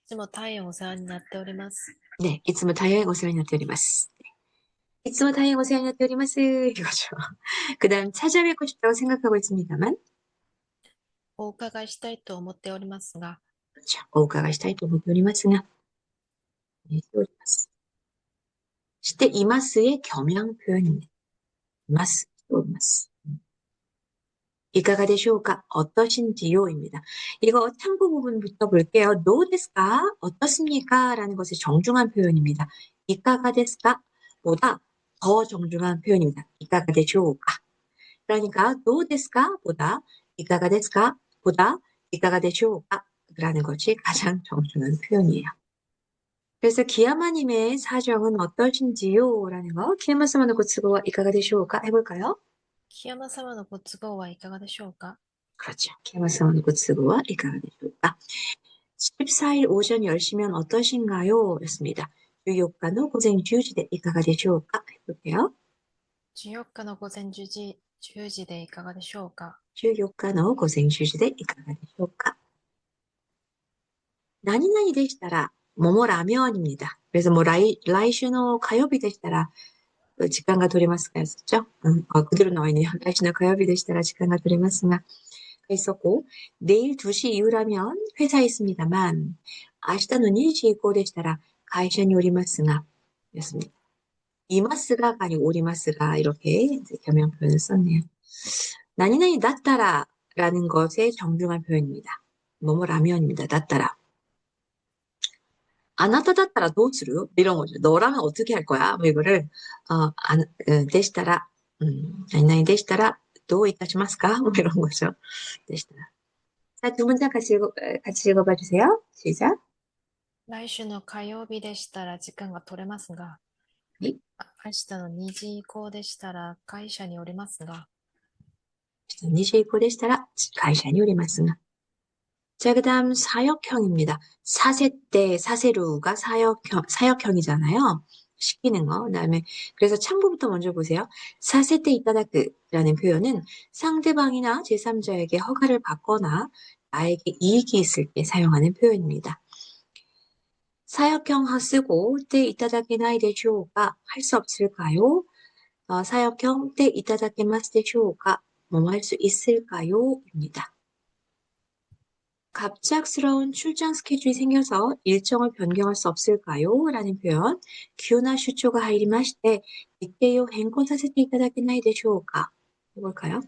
いつも大変お世話になっております。 네, いつも大変お世話になっております. いつも大変お世話になっております. 이거죠. 그 다음 찾아뵙고 싶다고 생각하고 있습니다만, お伺いしたいと思っておりますが、 그렇죠. お伺いしたいと思っておりますが, 네, 때오리마스. 시때 이마스의 겸양 표현입니다. 이마스, 때오리마스. いかがでしょうか? 어떠신지요입니다. 이거 참고 부분부터 볼게요. どうですか? 어떻습니까? 라는 것의 정중한 표현입니다. いかがですか? 보다 더 정중한 표현입니다. いかがでしょうか? 그러니까 どうですか? 보다 いかがですか? 보다 いかがでしょうか? 라는 것이 가장 정중한 표현이에요. 그래서 기아마님의 사정은 어떠신지요? 라는 거 키야마사마の ご都合は いかがでしょうか? 해볼까요? 檜山様のご都合はいかがでしょうか？ 그렇죠. 키야마사마の ご都合は いかがでしょうか? 14일 오전 10시면 어떠신가요? 였습니다. 주요가노 고생 주지대 いかがでしょうか? 해볼게요. 14日の午前10時でいかがでしょうか？ 주요가노 고생 주지대 いかがでしょうか? 나니나니 でしたら 뭐뭐 라면입니다. 그래서 뭐 라이슈노 가요비 でしたら 時間が 取れますか 였었죠? 그대로 나와있네요. 라이슈노 가요비 でしたら 時間が 取れますが있었고 내일 2시 이후라면 회사에 있습니다만 아시다노 2시以降 でしたら 会社に 오리마스가 였습니다. 이마스가 아니고 오리마스가 이렇게 이제 겸양 표현을 썼네요. 나니나니 낫따라 라는 것의 정중한 표현입니다. 뭐뭐 라면입니다. 낫따라. 아나타 낫따라 도우츠루 이런 거죠. 너라면 어떻게 할 거야? 뭐 이거를 데시타라 나니나니 데시타라 도 이타시마스까? 뭐 이런 거죠. 데시타라. 자, 두 문장 같이 읽어봐 주세요. 시작. 来週の火曜日でしたら時間が取れますが、네. 明日の2時以降でしたら会社におりますが、 2시以降 でしたら 会社に 오리마스가. 자, 그 다음 사역형입니다. 사세때, 사세루가 사역형이잖아요. 시키는 거. 그 다음에, 그래서 참고부터 먼저 보세요. 사세때 이따다크라는 표현은 상대방이나 제3자에게 허가를 받거나 나에게 이익이 있을 때 사용하는 표현입니다. 사역형 쓰고 때 이따다케나이 데쇼가 할 수 없을까요? 사역형 때 이따다케마스 데쇼가 뭐 할 수 있을까요? 입니다. 갑작스러운 출장 스케줄이 생겨서 일정을 변경할 수 없을까요? 라는 표현. 기요나 슈초가 하이리마시테 이때요 행콘 사세테 이따다케나이 데쇼가 해볼까요?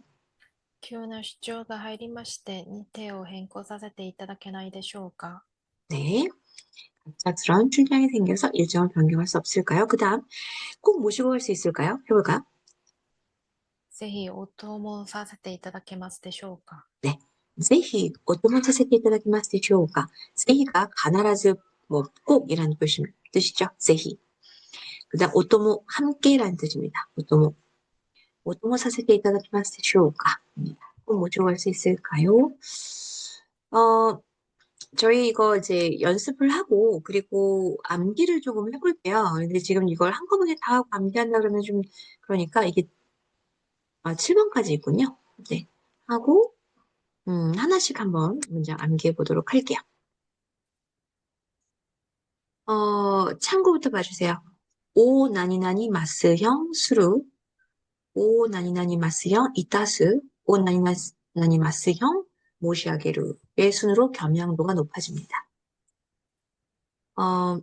急な出張が入りまして、日程を変更させていただけないでしょうか？ 네. 갑작스러운 출장이 생겨서 일정을 변경할 수 없을까요? 그 다음 꼭 모시고 갈 수 있을까요? 해볼까요? ぜひお供させていただけますでしょうか？ 네. ぜひ 오토모 사세테 이따다키마스 데쇼가 ぜひ가 必ず뭐 꼭이라는 뜻이죠. ぜひ. 그다음 오토모 함께라는 뜻입니다. 오토모 사세테 이따다키마스 데쇼가 꼭 모시고 갈 수 있을까요? 저희 이거 이제 연습을 하고 그리고 암기를 조금 해볼게요. 근데 지금 이걸 한꺼번에 다 하고 암기한다 그러면 좀 그러니까 이게 7번까지 있군요. 네. 하고 하나씩 한번 문장 암기해 보도록 할게요. 참고부터 봐주세요. 오 나니나니 마스형 수루, 오 나니나니 마스형 이따스, 오 나니나니 마스형 모시아게루의 순으로 겸양도가 높아집니다. 어,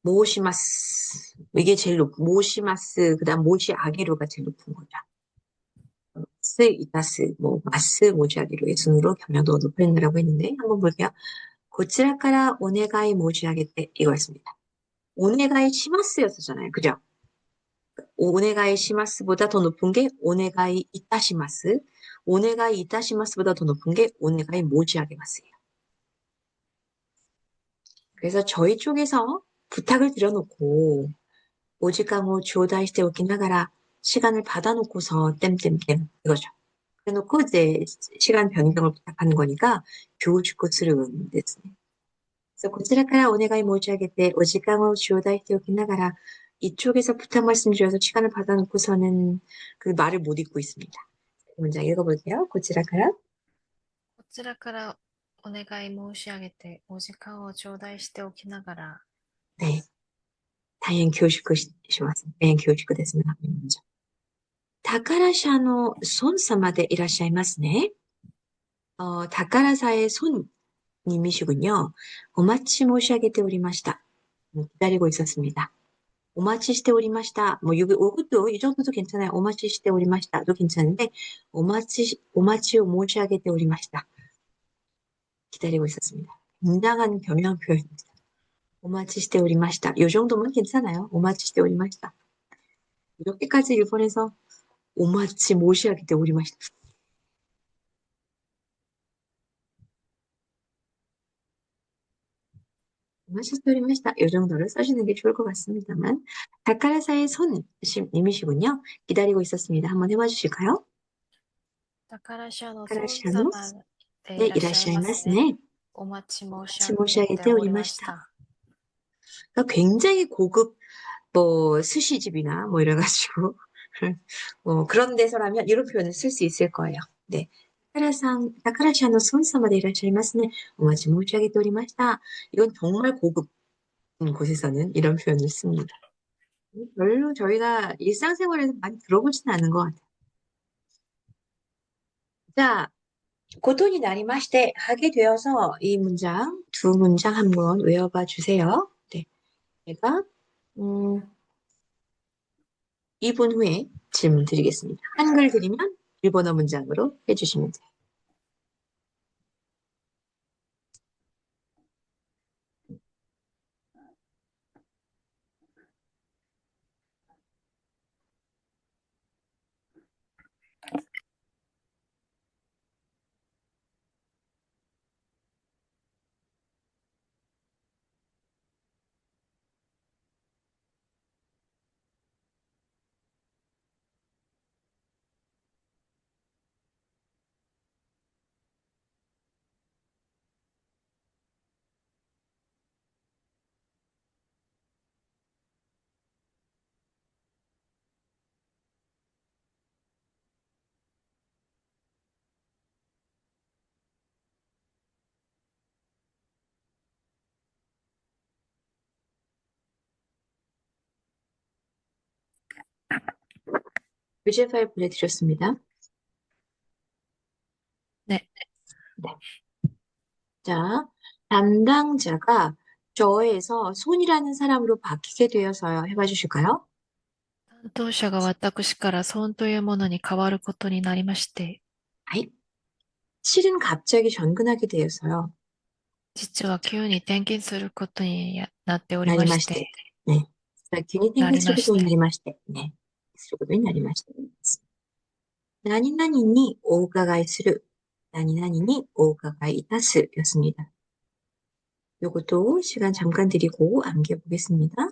모시마스 이게 제일 모시마스 그다음 모시아게루가 제일 높은 거죠. 스 이따스 뭐 마스 모시아게루의 순으로 겸양도가 높아진다라고 했는데 한번 볼게요. 고치라카라 오네가이 모시아게테 이거였습니다. 오네가이 시마스였었잖아요. 그죠? 오네가이 시마스보다 더 높은 게 오네가이 이타시마스. 오네가이 이타시마스보다 더 높은 게 오네가이 모지아게마스예요. 그래서 저희 쪽에서 부탁을 드려놓고 오지까모 주오다이시테 오키나가라 시간을 받아놓고서 땜땜땜 이거죠. 그래놓고 이제 시간 변경을 부탁하는 거니까 교우주코 쓰르는 데스네. 그래서 고치라카라 오네가이 모지하게때 오지까모 주오다이시테 오키나가라 이쪽에서 부탁 말씀드려서 시간을 받아놓고서는 그 말을 못 읽고 있습니다. 문장 읽어볼게요. 고치라카라. こちらからお願い申し上げて、お時間を頂戴しておきながら、네. 다행 교식고 시마스. 다행 교식고 됐습니다. 문장. 다카라샤노 손사마데 이라샤이마스네. 다카라사의 손님이시군요. 오마치 모시하게때 오리마시다. 기다리고 있었습니다. 오마치 시대 오리마시다. 뭐, 이것도, 이 정도도 괜찮아요. 오마치 시대 오리마시다도 괜찮은데, 오마치を 모시하게때 오리마시다. 기다리고 있었습니다. 굉장한 겸양 표현입니다. 오마치 시대 오리마시다. 이 정도면 괜찮아요. 오마치 시대 오리마시다. 이렇게까지 일본에서 오마치 모시하게때 오리마시다. 오마치 시대 오리마시다. 이 정도를 써주는 게 좋을 것 같습니다만, 다카라사의 손님이시군요. 기다리고 있었습니다. 한번 해봐 주실까요? カラシャのね、いらっしゃいますね。お待ち申し上げておりました。 高田氏の孫様でいらっしゃいますね。お待ち申し上げておりました。 그러니까 굉장히 고급 뭐 스시집이나 뭐 이래가지고 뭐 그런 데서라면 이런 표현을 쓸 수 있을 거예요. 네. 다카라시아노 손사마데 이라시마스네 오마치 모시하게 도리마시다. 이건 정말 고급 곳에서는 이런 표현을 씁니다. 별로 저희가 일상생활에서 많이 들어보지는 않은 것 같아요. 자, 고톤이 나리마시테 하게 되어서 이 문장 두 문장 한번 외워봐 주세요. 네. 제가 2분 후에 질문 드리겠습니다. 한글 드리면 일본어 문장으로 해주시면 돼요. 교재 파일 보내드렸습니다. 네. 네. 자, 담당자가 저에서 손이라는 사람으로 바뀌게 되어서요. 해봐 주실까요? 担当者が私から孫というものに変わることになりまして、아이, 실은 갑자기 전근하게 되어서요. 実は急に転勤することになっておりまして、 나리마시테. 네. 균이 땡긴 쓰고도 なりまして、 나리마시테. 네. 쓰고도 나리마시테. 나니나니니 오가가이 스루. 나니나니니 오가가이 이타스 였습니다. 요것도 시간 잠깐 드리고 암기해보겠습니다.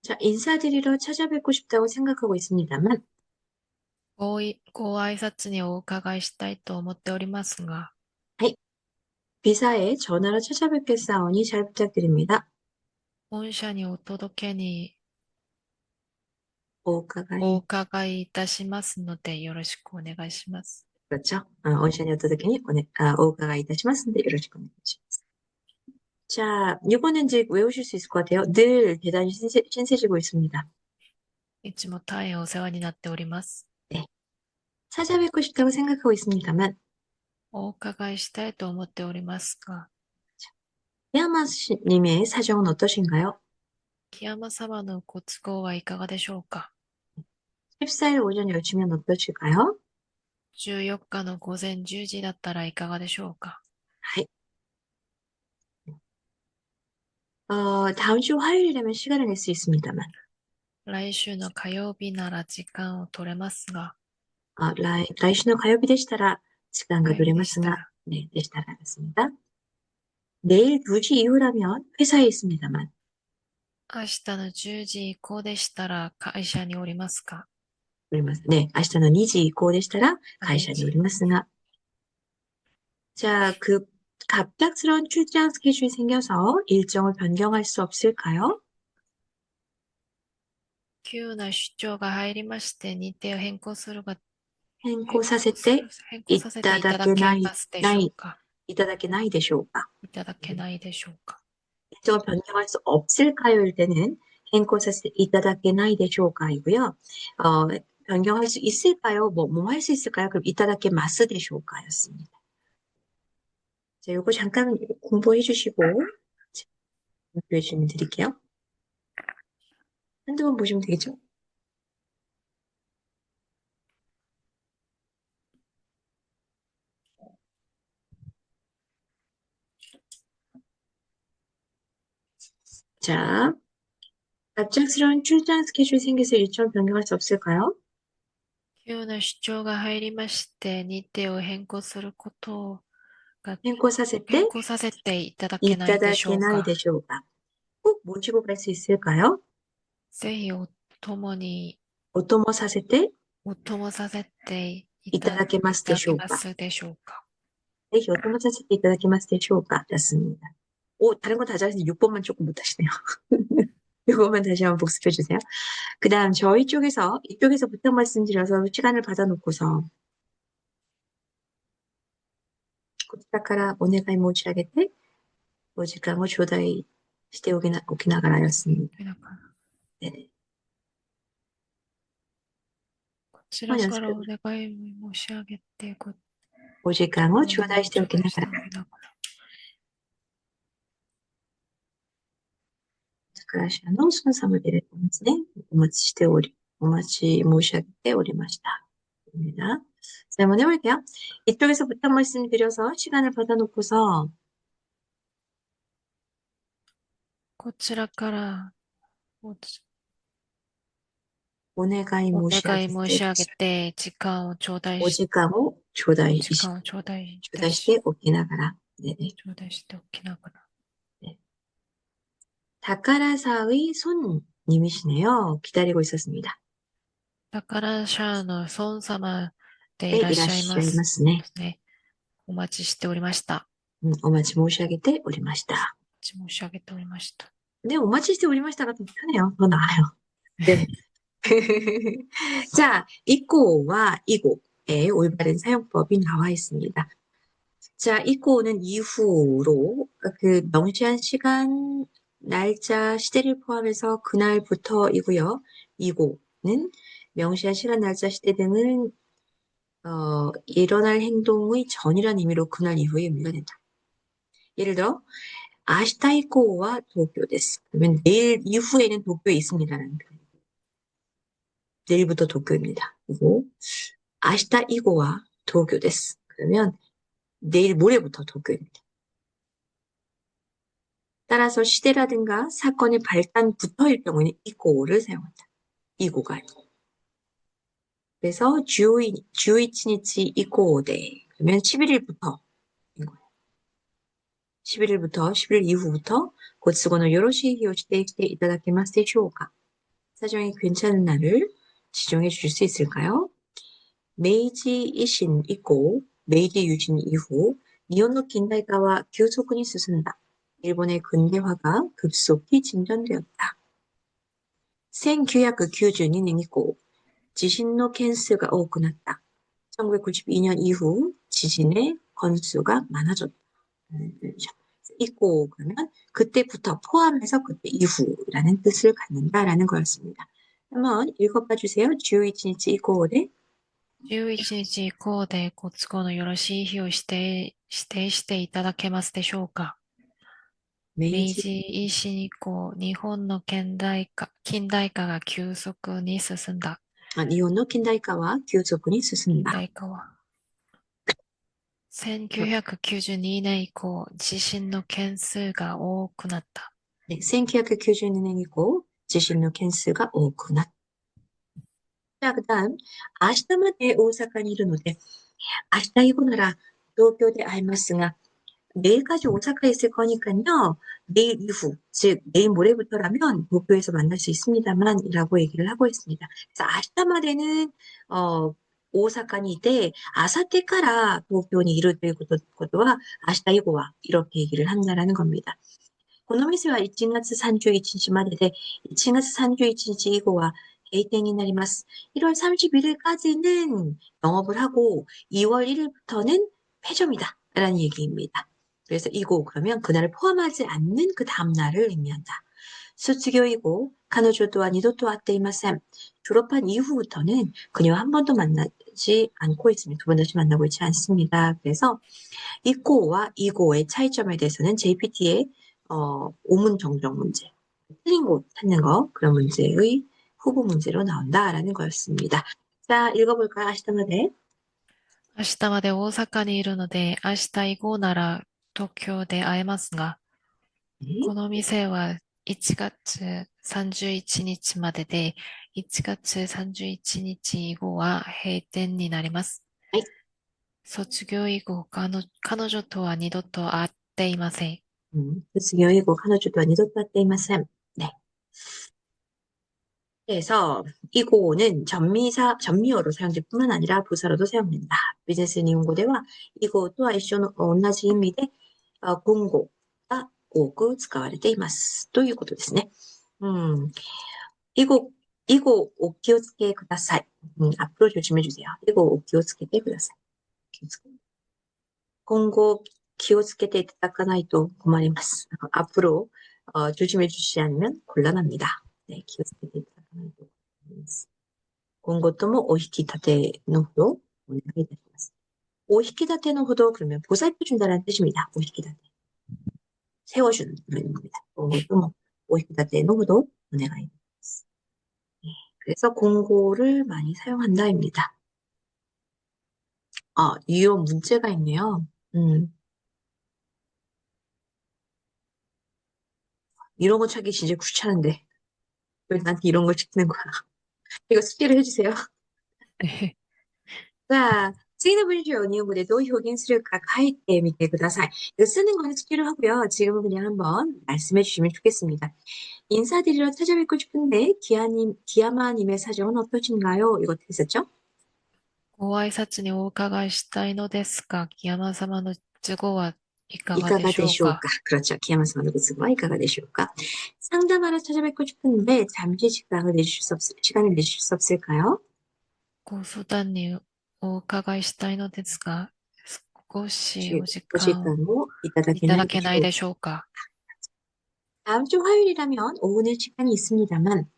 자, 인사드리러 찾아뵙고 싶다고 생각하고 있습니다만, ご挨拶にお伺いしたいと思っておりますが、 하이, 비사에 전화로 찾아뵙겠사오니 잘 부탁드립니다. 御社にお届けにお 오카가이. 伺いいたしますので、よろしくお願いします。 그렇죠? 온션이 어떠더니 오카가 이타시마스인데 요러시고 오네가시마스. 자, 이거는 이제 외우실 수 있을 것 같아요. 늘 대단히 신세지고 있습니다. いつも大変お世話になっております。 네. 찾아뵙고 싶다고 생각하고 있습니다만, お伺いしたいと思っておりますが、 야마스님의 사정은 어떠신가요? 木山様のご都合はいかがでしょうか。 14일 오전 10시면 어떠실까요? 14日の午前10時だったらいかがでしょうか。 하이. 다음 주 화요일이라면 시간을 낼 수 있습니다만, 来週の火曜日なら時間を取れますが、 来週の 가요비 되시다라, 시간과 火曜日で 노래마스가, したら、 네, 되시다라, 습니다 내일 2시 이후라면 회사에 있습니다만, 明日の10時以降でしたら会社におりますか。 네, 明日の 2시 이후 되시다라, 2 가이샤니 時。 오리마스가. 자, 갑작스러운 출장 스케줄이 생겨서 일정을 변경할 수 없을까요? 急な出張が入りまして、日程を変更するが、変 행코 更す 사세때 る、変更させていただけ 이따다케나이, ますでしょう 나이, か。 이따다케나이 되쇼가. いただけないでしょうか。 일정을 변경할 수 없을까요일 때는 행코 사세때 이따다케나이 되쇼가이고요. 어, 변경할 수 있을까요? 뭐 할 수 있을까요? 그럼 이따다케 마스 되쇼가였습니다. 자, 요거 잠깐 공부해 주시고, 공부해 주시면 드릴게요. 한두 번 보시면 되겠죠? 자, 갑작스러운 출장 스케줄이 생겨서 일정 변경할 수 없을까요? 急な出張が入りまして、日程を変更することが、 행코 사세 変 때 更させていただけないでしょう 이따다케나이 か。 되쇼가. 꼭 모시고 갈 수 있을까요? ぜひお供に 오토모 사세 때 お供させていただ 이따다케마스 けま 되쇼가. すでしょうか。 네, 오토모 사세 때 이따다케마스 되쇼가. 였습니다. 오, 다른 건 다 잘했는데 6번만 조금 못하시네요. 이거만 다시 한번 복습해 주세요. 그 다음 저희 쪽에서 이쪽에서 부탁 말씀드려서 시간을 받아놓고서 こちらから 오네가이 모치하겠대? お時間を 조다이 시대 오키나가라였습니다. だから 네네. こちら 한번 から 연습해 お 보죠. 願い申し上げて、お時間を お願 조다이 いを 시대 頂戴して 오키나가라. おきながら、 사카라시아노 순상을 내려보면서 오마치 오리, 오마치 모시하게 오리마시다. 입니다. 자, 한번 해볼게요. 이쪽에서 부탁 말씀드려서 시간을 받아놓고서 こちらから오네가이 お願い 모시하게 申し上げて、時間を頂戴し、 오직강호 お 조다이 時間を頂戴いた 조다이 し、 시대 오키나가라. 네네. 頂戴しておきながら。 네. 다카라사의 손님이시네요. 기다리고 있었습니다. だからシャアの孫様でい 네, らっしゃいます。 이라시아이마스네. ですね。お待ちしておりました。 오마치 모시하게 오리마시다. 申し上げておりました。 네, 오마치 시대 오리마시다가 더 편해요. 더 나아요. 네. 자, 이꼬와 이고의 올바른 사용법이 나와 있습니다. 자, 이꼬는 이후로 명시한 시간, 날짜, 시대를 포함해서 그날부터이고요. 이고는 명시한 시간, 날짜, 시대 등은 일어날 행동의 전이라는 의미로 그날 이후에 의미가 된다. 예를 들어, 아시타 이꼬와 도쿄 데스. 그러면 내일 이후에는 도쿄에 있습니다라는 표현. 내일부터 도쿄입니다. 그리고 아시타 이고와 도쿄 데스. 그러면 내일 모레부터 도쿄입니다. 따라서 시대라든가 사건의 발단부터일 경우에는 이고를 사용한다. 이고가 아니고. 그래서 주이치니치 이고데. 그러면 11일부터인 거예요. 11일부터 11일 이후부터 고츠고노 요로시 히요시테 이타다키마스 데쇼가. 사정이 괜찮은 날을 지정해 주실 수 있을까요? 메이지 이신 있고 메이지 유신 이후 니혼노 킨다이가와 교속군이 수순다. 일본의 근대화가 급속히 진전되었다. 1992年 以降 지진의件数が 多くなった. 1992년 이후 지진의 건수가 많아졌다. 있고 그러면 그때부터 포함해서 그때 이후라는 뜻을 갖는다라는 거였습니다. 한번 읽어봐 주세요. 11日以降で11日以降でご都合のよろしい日を指定していただけますでしょうか。明明治、治維新以降、日本の近代化が急速に進んだ。日本の近代化は急速に進ん近だ。代化は。1992年以降、地震の件数が多くなった。네, 1992年以降、地震の件数が多くなった。자、 그다음、 明日まで大阪にいるので、明日以後なら東京で会えますが、 내일까지 오사카에 있을 거니까요. 내일 이후, 즉 내일 모레부터라면 도쿄에서 만날 수 있습니다만 이라고 얘기를 하고 있습니다. 그래서 아시타마데는 오사카니 때 아사테から 도쿄に 이를 것과 아시타 이고와 이렇게 얘기를 한다라는 겁니다. この店は 1月31日までで 1月31日以後は閉店になります. 1월 31일까지는 영업을 하고 2월 1일부터는 폐점이다 라는 얘기입니다. 그래서 이고 그러면 그날을 포함하지 않는 그 다음 날을 의미한다. 수츠교이고 카노조도와 니도토 아떼이마셈. 졸업한 이후부터는 그녀와 한 번도 만나지 않고 있습니다. 두 번 다시 만나고 있지 않습니다. 그래서 이고와 이고의 차이점에 대해서는 JPT의 오문 정정 문제, 틀린 곳 찾는 거 그런 문제의 후보 문제로 나온다라는 거였습니다. 자, 읽어볼까요? 아시다마데. 明日まで大阪にいるので、明日以降なら東京で会えますが、こ 네. の店は1月31日までで、1月31日以後は閉店になります。はい。卒業以後、彼女とは二度と会っていません。 卒業이고 카노조도와 니도토 아떼이마셈. 네. 그래서 이고는 전미어로 사용될 뿐만 아니라 부사로도 사용된다. 비즈니스 일본어대와 이고とは 同じ意味で今後が多く使われていますということですね。이고お気をつけください。 앞으로 조심해 주세요. 이고お気をつけてください。 今後気をつけていただかないと困ります。 앞으로 조심해 주시지 않으면 곤란합니다. 네, 気をつけていただかないと困ります。今後ともお引き立てのほどお願いいたします。お引き立てのほど 그러면 보살펴준다는 뜻입니다. お引き立て. 세워주는 그런 겁니다. 今後ともお引き立てのほどお願いいたします。 그래서 공고를 많이 사용한다입니다. 유효 문제가 있네요. 이런 거 찾기 진짜 귀찮은데 왜 나한테 이런 걸 시키는 거야? 이거 숙제를 해주세요. さあ、次の文章を日本語でどう表現するか書いてみてください. 이거 쓰는 거는 숙제로 하고요. 지금은 그냥 한번 말씀해 주시면 좋겠습니다. 인사드리러 찾아뵙고 싶은데 기아마님의 사정은 어떠신가요? 이거 어떻게 썼죠? ご挨拶にお伺いしたいのですが、木山様の都合はいかがで 이가가 しょうか。 되시오까? 그렇죠. 기아마스마노 그스와 이가가 되시오까? 상담하러 찾아뵙고 싶은데 잠시 시간을 내주실 수 없을까요? ご相談にお伺いしたいのですが、少しお時お時間間をいただいけないでしょうか? ただけないでしょうか。 다음 주 화요일이라면 오후는 시간이 있습니다만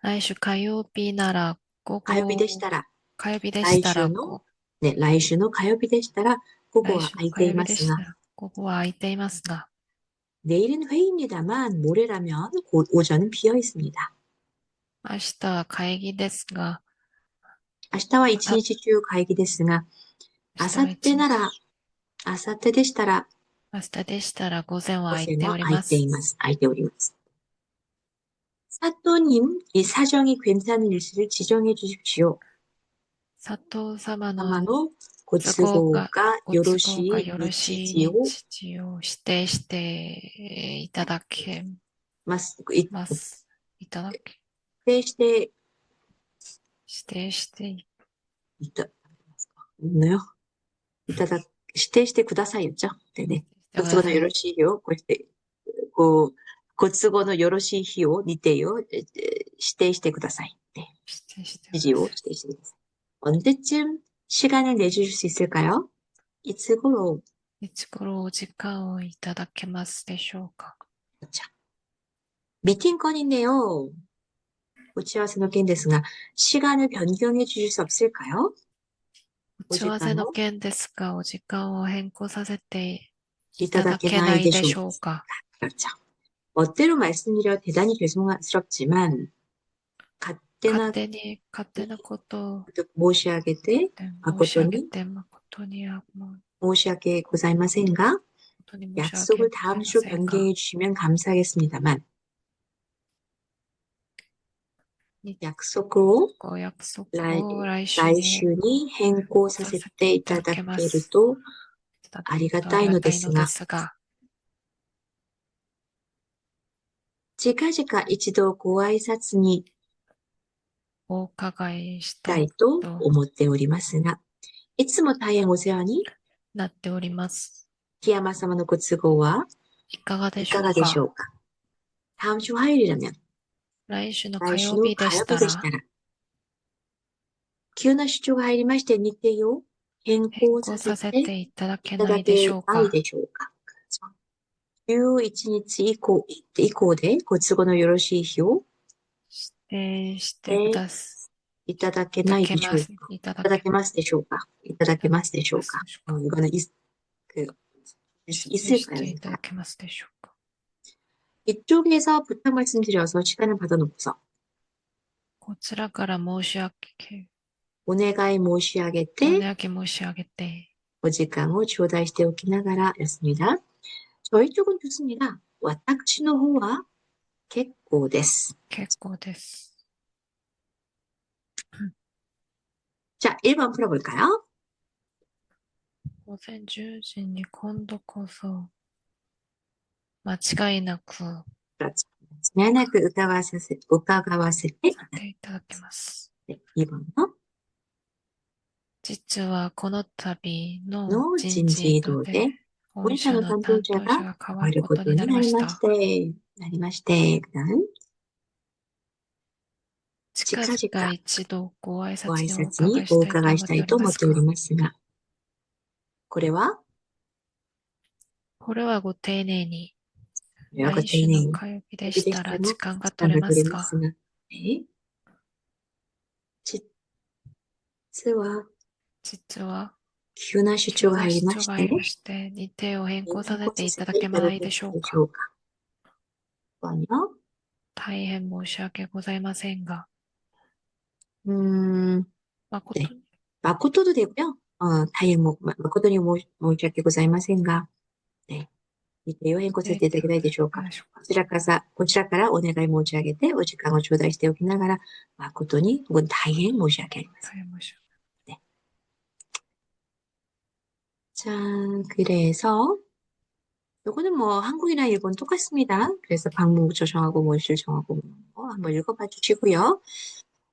来週火曜日なら午 가요비 後、 되시다라 火曜日でしたら、 来週の 네, 来週の 가요비 되시다라 午後は来週空いて火曜日でいますがしたら、午後は空いていますが、 내일은 회의입니다만 모레라면 오전은 비어 있습니다. 明日は会議ですが、 아시타와 あ、 1日中 会議ですが 明日は一日、 아사떼나라 아사떼 되시다라 明日でしたら午前は空いており 午前は空います。 空いております. 사또님, 이 사정이 괜찮은 일시를 지정해 주십시오. 佐藤様の 아마노 都合が 고츠고가 ご都合が 요로시 よろしい 니치지오 日時を指定していただけ 마스 ます。いただけ定して指定していいた、있나요? 이따다, 指定してください였죠? 네네. てください。ご都合のよろしいよ. こう、ご都合のよろしい日を 니때요. 指定してください. 네. 指定してくだ 지지요. さい。 指定してください. 언제쯤 시간을 내주실 수 있을까요? いつ頃、いつ頃お時間をいただけますでしょうか。 자, 미팅 건인데요. 打ち合わせの件ですが, 시간을 변경해 주실 수 없을까요? 打ち合わせの お時間を件ですが、お時間を変更させていただけないでし いただけないでしょうか? ょうか。 그렇죠. 멋대로 말씀드려 대단히 죄송스럽지만, 勝手なことを 모시하게 申し上げ 誠に て誠にもう 모시하게 고자이마센가? 本当に申し訳 약속을 ござい 다음 ま 주 せんが、 변경해 주시면 감사하겠습니다만, 日 약속으로 ご約束 来, を来週に 来週に変更させさせてていいただただけるけます。といただあけるとありがたいりがたいののですが、ですが、近々一度ご挨拶にお伺いし行きたいたいとと思っておりますが、いつも大変お世話に、なっております。木山様のご都合いかがでいかがしょうか。でしょうか。다음 주 화요일이라면, 来週の火来週曜日での火曜したら、日でしたら、急な出張が入りまして、日程を変変更させ更させてていただけいただないでしけないょうか。でしょうか。11日以降でご都合のよろしい日を指定してくでださいただけいただないでけます。しょうか。いただけいただけますでしょうか。いただけますでしょますうか。でしょうか。 이거는指定し 있을까요? ていただけますでしょうか。 이쪽에서 부탁 말씀드려서 시간을 받아놓고서 こちらから申し訳、오네가이 お 모시하겠대 願い申し上げて、 오지강을 주어다시대 오키나가라였습니다. 저희 쪽은 좋습니다. 와딱치노 호와 겠고 です. 結構です。 자, 1번 풀어볼까요? 午前10時に今度こそ、間違いなく、 그렇죠. 미안하게伺わせてさせていただきます。 네, 2번요. 実はこの度の 너 人事異動 진지도 で、 대 本社 본사의 の担当 担当者が者が変わる 変わることになりました。 그다음 近々 치카지카 一度ご挨拶にお 와이사츠니 伺いしたいと思っておりますが、 오伺いしたいと思っておりますが、 これは これはご丁寧に、 여러 来週の 丁寧に 火曜日でしたら 여기でしたら 時間が取れ 시간을 ますか。 드리겠으나 네. 実は実は、急な出張が急な入りまして、出張がありまして、日程を変更させていただけ変更させていただないでけないでしょうか。しょうか。번요 大変申し訳ございませんが、 네. 誠に 마코토도 되고요. 다이앤 마코토니 모시하게 고자이마센가. 네. 이때요変更させていただけないでしょうか。こちらからお願い申し上げて、お時間を頂戴しておきながら、誠に、大変申し訳ありません。大変申し訳 네. 자, 그래서, 요거는 뭐, 한국이나 일본 똑같습니다. 그래서 방문부처 정하고, 원실 정하고, 한번 읽어봐 주시고요.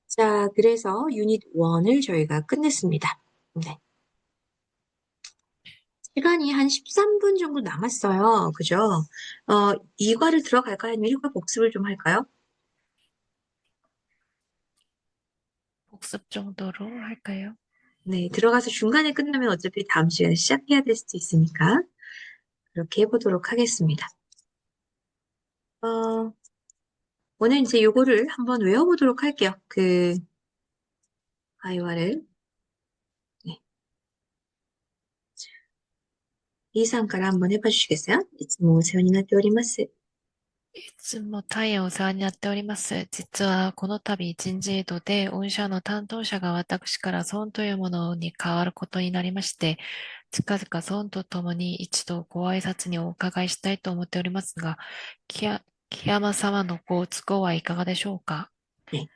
자, 그래서 유닛 1을 저희가 끝냈습니다. 네. 시간이 한 13분 정도 남았어요. 그죠? 2과를 들어갈까요? 아니면 1과 복습을 좀 할까요? 복습 정도로 할까요? 네, 들어가서 중간에 끝나면 어차피 다음 시간에 시작해야 될 수도 있으니까 그렇게 해보도록 하겠습니다. 오늘 이제 요거를 한번 외워보도록 할게요. 그 아이와를 네. 이상가를 한번 해봐 주시겠어요? いつもお世話になっております。いつも大変お世話になっております。実はこの度人事異動で御社の担当者が私から孫というものに変わることになりまして、近々孫とともに一度ご挨拶にお伺いしたいと思っておりますが、木山様のご都合はいかがでしょうか。네.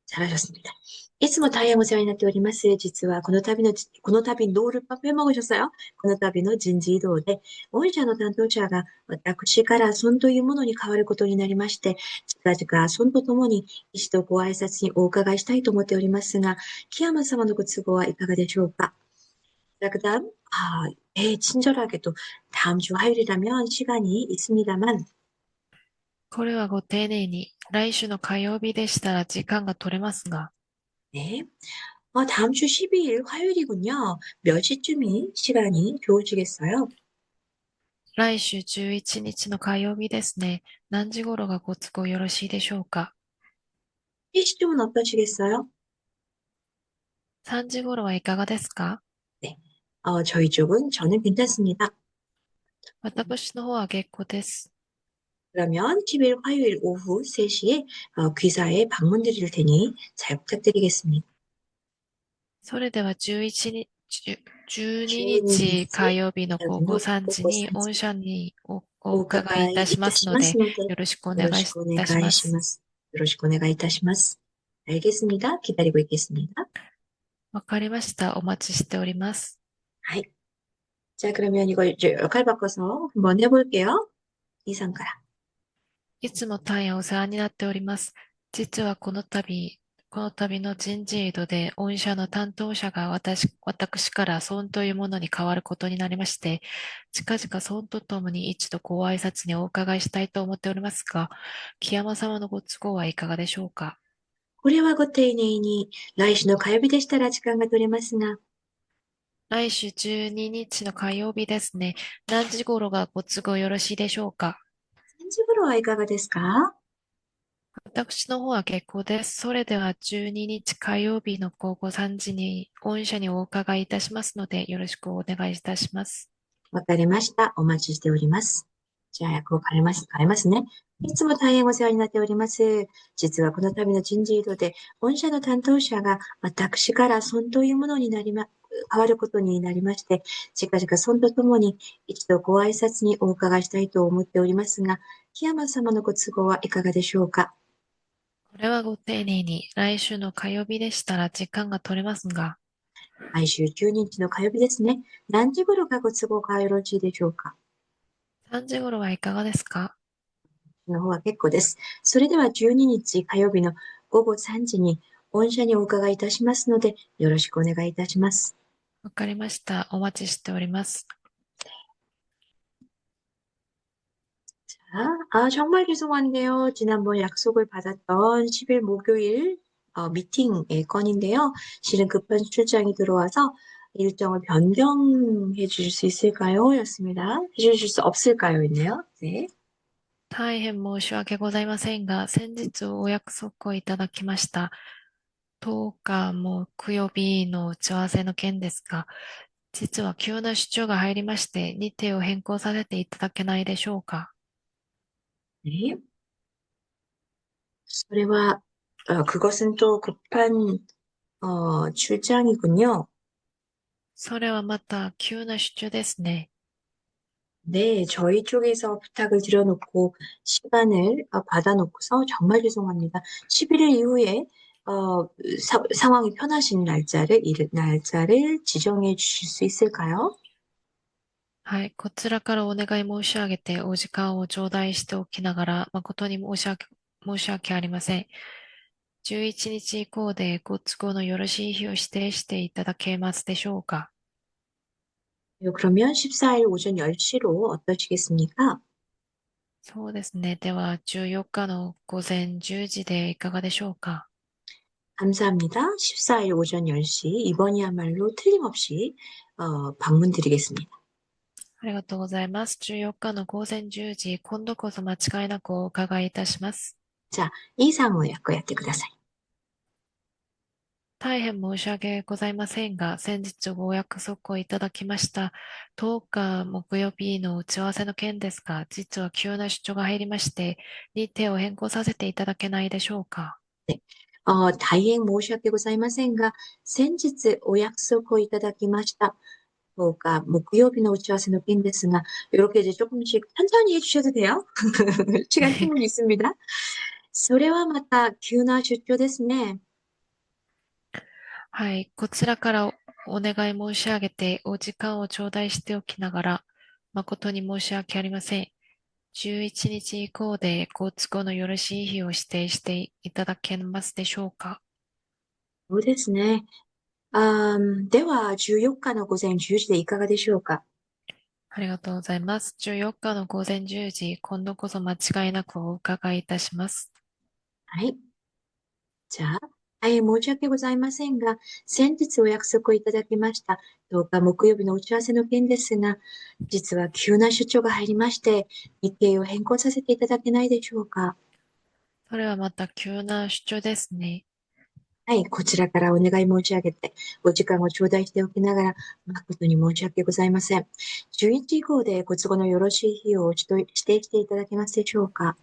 잘하셨습니다. いつも大変お世話になっております。実はこの度ノールパペ먹으셨어요この度の人事異動で、御社の担当者が私から孫というものに変わることになりまして、近々孫とともに一度ご挨拶にお伺いしたいと思っておりますが、木山様のご都合はいかがでしょうか。자, 그다음, 친절하게도 다음 주 화요일이라면 시간이 있습니다만, これはご丁寧に、来週の火曜日でしたら時間が取れますが、네. 다음 주 12일 화요일이군요. 몇 시쯤이 시간이 좋으시겠어요? 来週11日の火曜日ですね。何時頃がご都合よろしいでしょうか。 시쯤은 어떠시겠어요? 3時頃はいかがですか。 네. 저는 괜찮습니다. 私の方は結構です。 그러면 10일 화요일 오후 3시에 귀사에 방문 드릴 테니 잘 부탁드리겠습니다. それでは12日 12日火曜日の午後火曜日の3時午後3に御時社におお伺いい伺いたしまいたしすので、ますので、よろしくおよろ願いいしくお願たします。いします。よろしくお願いいたします。알겠습니다. 기다리고 있겠습니다. わかりました。お待ちしております。 하이. 자, 그러면 이거 이제 역할 바꿔서 한번 해볼게요. 이상가라. いつも大変お世話になっております。実はこの度の人事異動で、御社の担当者が私から孫というものに変わることになりまして、近々孫とともに一度ご挨拶にお伺いしたいと思っておりますが、木山様のご都合はいかがでしょうか。これはご丁寧に、来週の火曜日でしたら時間が取れますが、来週12日の火曜日ですね。何時頃がご都合よろしいでしょうか。3時頃はいかがですか。私の方は結構です。それでは12日火曜日の午後3時に御社にお伺いいたしますので、よろしくお願いいたします。わかりました。お待ちしております。じゃあ、役を変えますね。いつも大変お世話になっております。実はこの度の人事異動で、御社の担当者が私から孫というものに変わることになりまして、近々孫とともに一度ご挨拶にお伺いしたいと思っておりますが、木山様のご都合はいかがでしょうか。これはご丁寧に、来週の火曜日でしたら時間が取れますが、来週12日の火曜日ですね。何時頃がご都合がよろしいでしょうか。3時頃はいかがですか。の方は結構です。それでは12日火曜日の午後3時に御社にお伺いいたしますので、よろしくお願いいたします。わかりました。お待ちしております。 정말 죄송한데요. 지난번 약속을 받았던 10일 목요일 미팅의 건인데요. 실은 급한 출장이 들어와서 일정을 변경해 주실 수 있을까요? 였습니다. 해주실 수 없을까요? 있네요. 네. 大変申し訳ございませんが、先日お約束をいただきました。10日木曜日の打ち合わせの件ですが、実は急な出張が入りまして、日程を変更させていただけないでしょうか。 네. それは, 그것은 또 급한, 출장이군요. それはまた急な出張ですね。 네, 저희 쪽에서 부탁을 드려놓고 시간을 받아놓고서 정말 죄송합니다. 11일 이후에 상황이 편하신 날짜를 지정해 주실 수 있을까요? はい。こちらからお願い申し上げて、お時間を頂戴しておきながら、誠に申し訳ありません。11日以降でご都合のよろしい日を指定していただけますでしょうか。 그러면 14일 오전 10시로 어떠시겠습니까? そうですね。では、14日の午前10時でいかがでしょうか。 감사합니다. 14일 오전 10시 이번이야말로 틀림없이 방문 드리겠습니다. ありがとうございます。14日の午前10時、今度こそ間違いなくお伺いいたします。 자, 이상호 약고やって ください。大変申し訳ございませんが、先日ご約束をいただきました10日木曜日の打ち合わせの件ですが、実は急な出張が入りまして、日程を変更させていただけないでしょうか。네. 다행 申し訳ございませんが、先日お約束をいただきました。뭐가 목요일이나 우치와세노 빈데스가 이렇게 이제 조금씩 천천히 해주셔도 돼요. 시간 충분히 있습니다. それはまた急な出張ですね。はい。こちらからお願い申し上げて、お時間を頂戴しておきながら、誠に申し訳ありません。11日以降でご都合のよろしい日を指定していただけますでしょうか。そうですね。では、14日の午前10時でいかがでしょうか？ありがとうございます。14日の午前10時、今度こそ間違いなくお伺いいたします。はい。じゃあ、大変申し訳ございませんが、先日お約束をいただきました10日木曜日の打ち合わせの件ですが、実は急な出張が入りまして、日程を変更させていただけないでしょうか？それはまた急な出張ですね。はい、こちらからお願い申し上げて、お時間を頂戴しておきながら、誠に申し訳ございません。11時以降でご都合のよろしい日を指定していただけますでしょうか？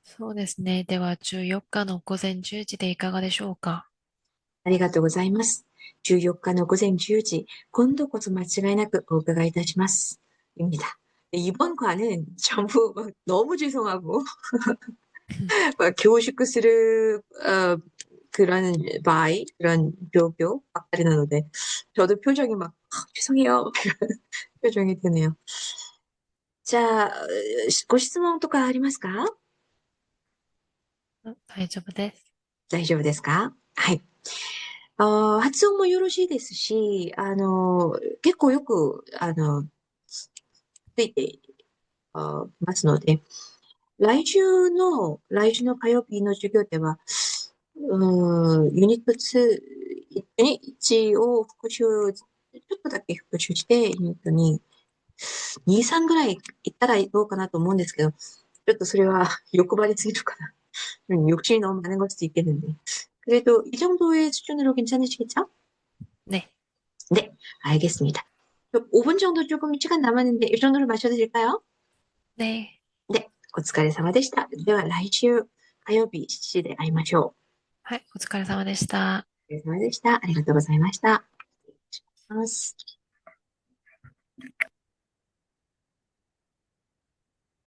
そうですね。では14日の午前10時でいかがでしょうか。ありがとうございます。14日の午前10시今度こそ間違いなくお伺いいたします。입니다. 이번 과는 전부 막 너무 죄송하고 막 교식스를 그런 바이 그런 묘교 막달이 나는데 저도 표정이 막 죄송해요 표정이 드네요. 자, ご質問とかありますか？大丈夫です。大丈夫ですか？はい。発音もよろしいですし、結構よく、ついて、ますので、来週の火曜日の授業では、ユニット2、ユニ1を復習、ちょっとだけ復習して、ユニットに2、3ぐらい行ったらどうかなと思うんですけど、ちょっとそれは欲張りすぎるかな. 욕심이 너무 많은 걸 수도 있겠는데. 그래도 이 정도의 수준으로 괜찮으시겠죠? 네. 네, 알겠습니다. 5분 정도 조금 시간 남았는데 이 정도로 마셔도 될까요? 네. 네, お疲れ様でした。では来週火曜日7時で会いましょう。はい。お疲れ様でした。お疲れ様でした。ありがとうございました。失礼します。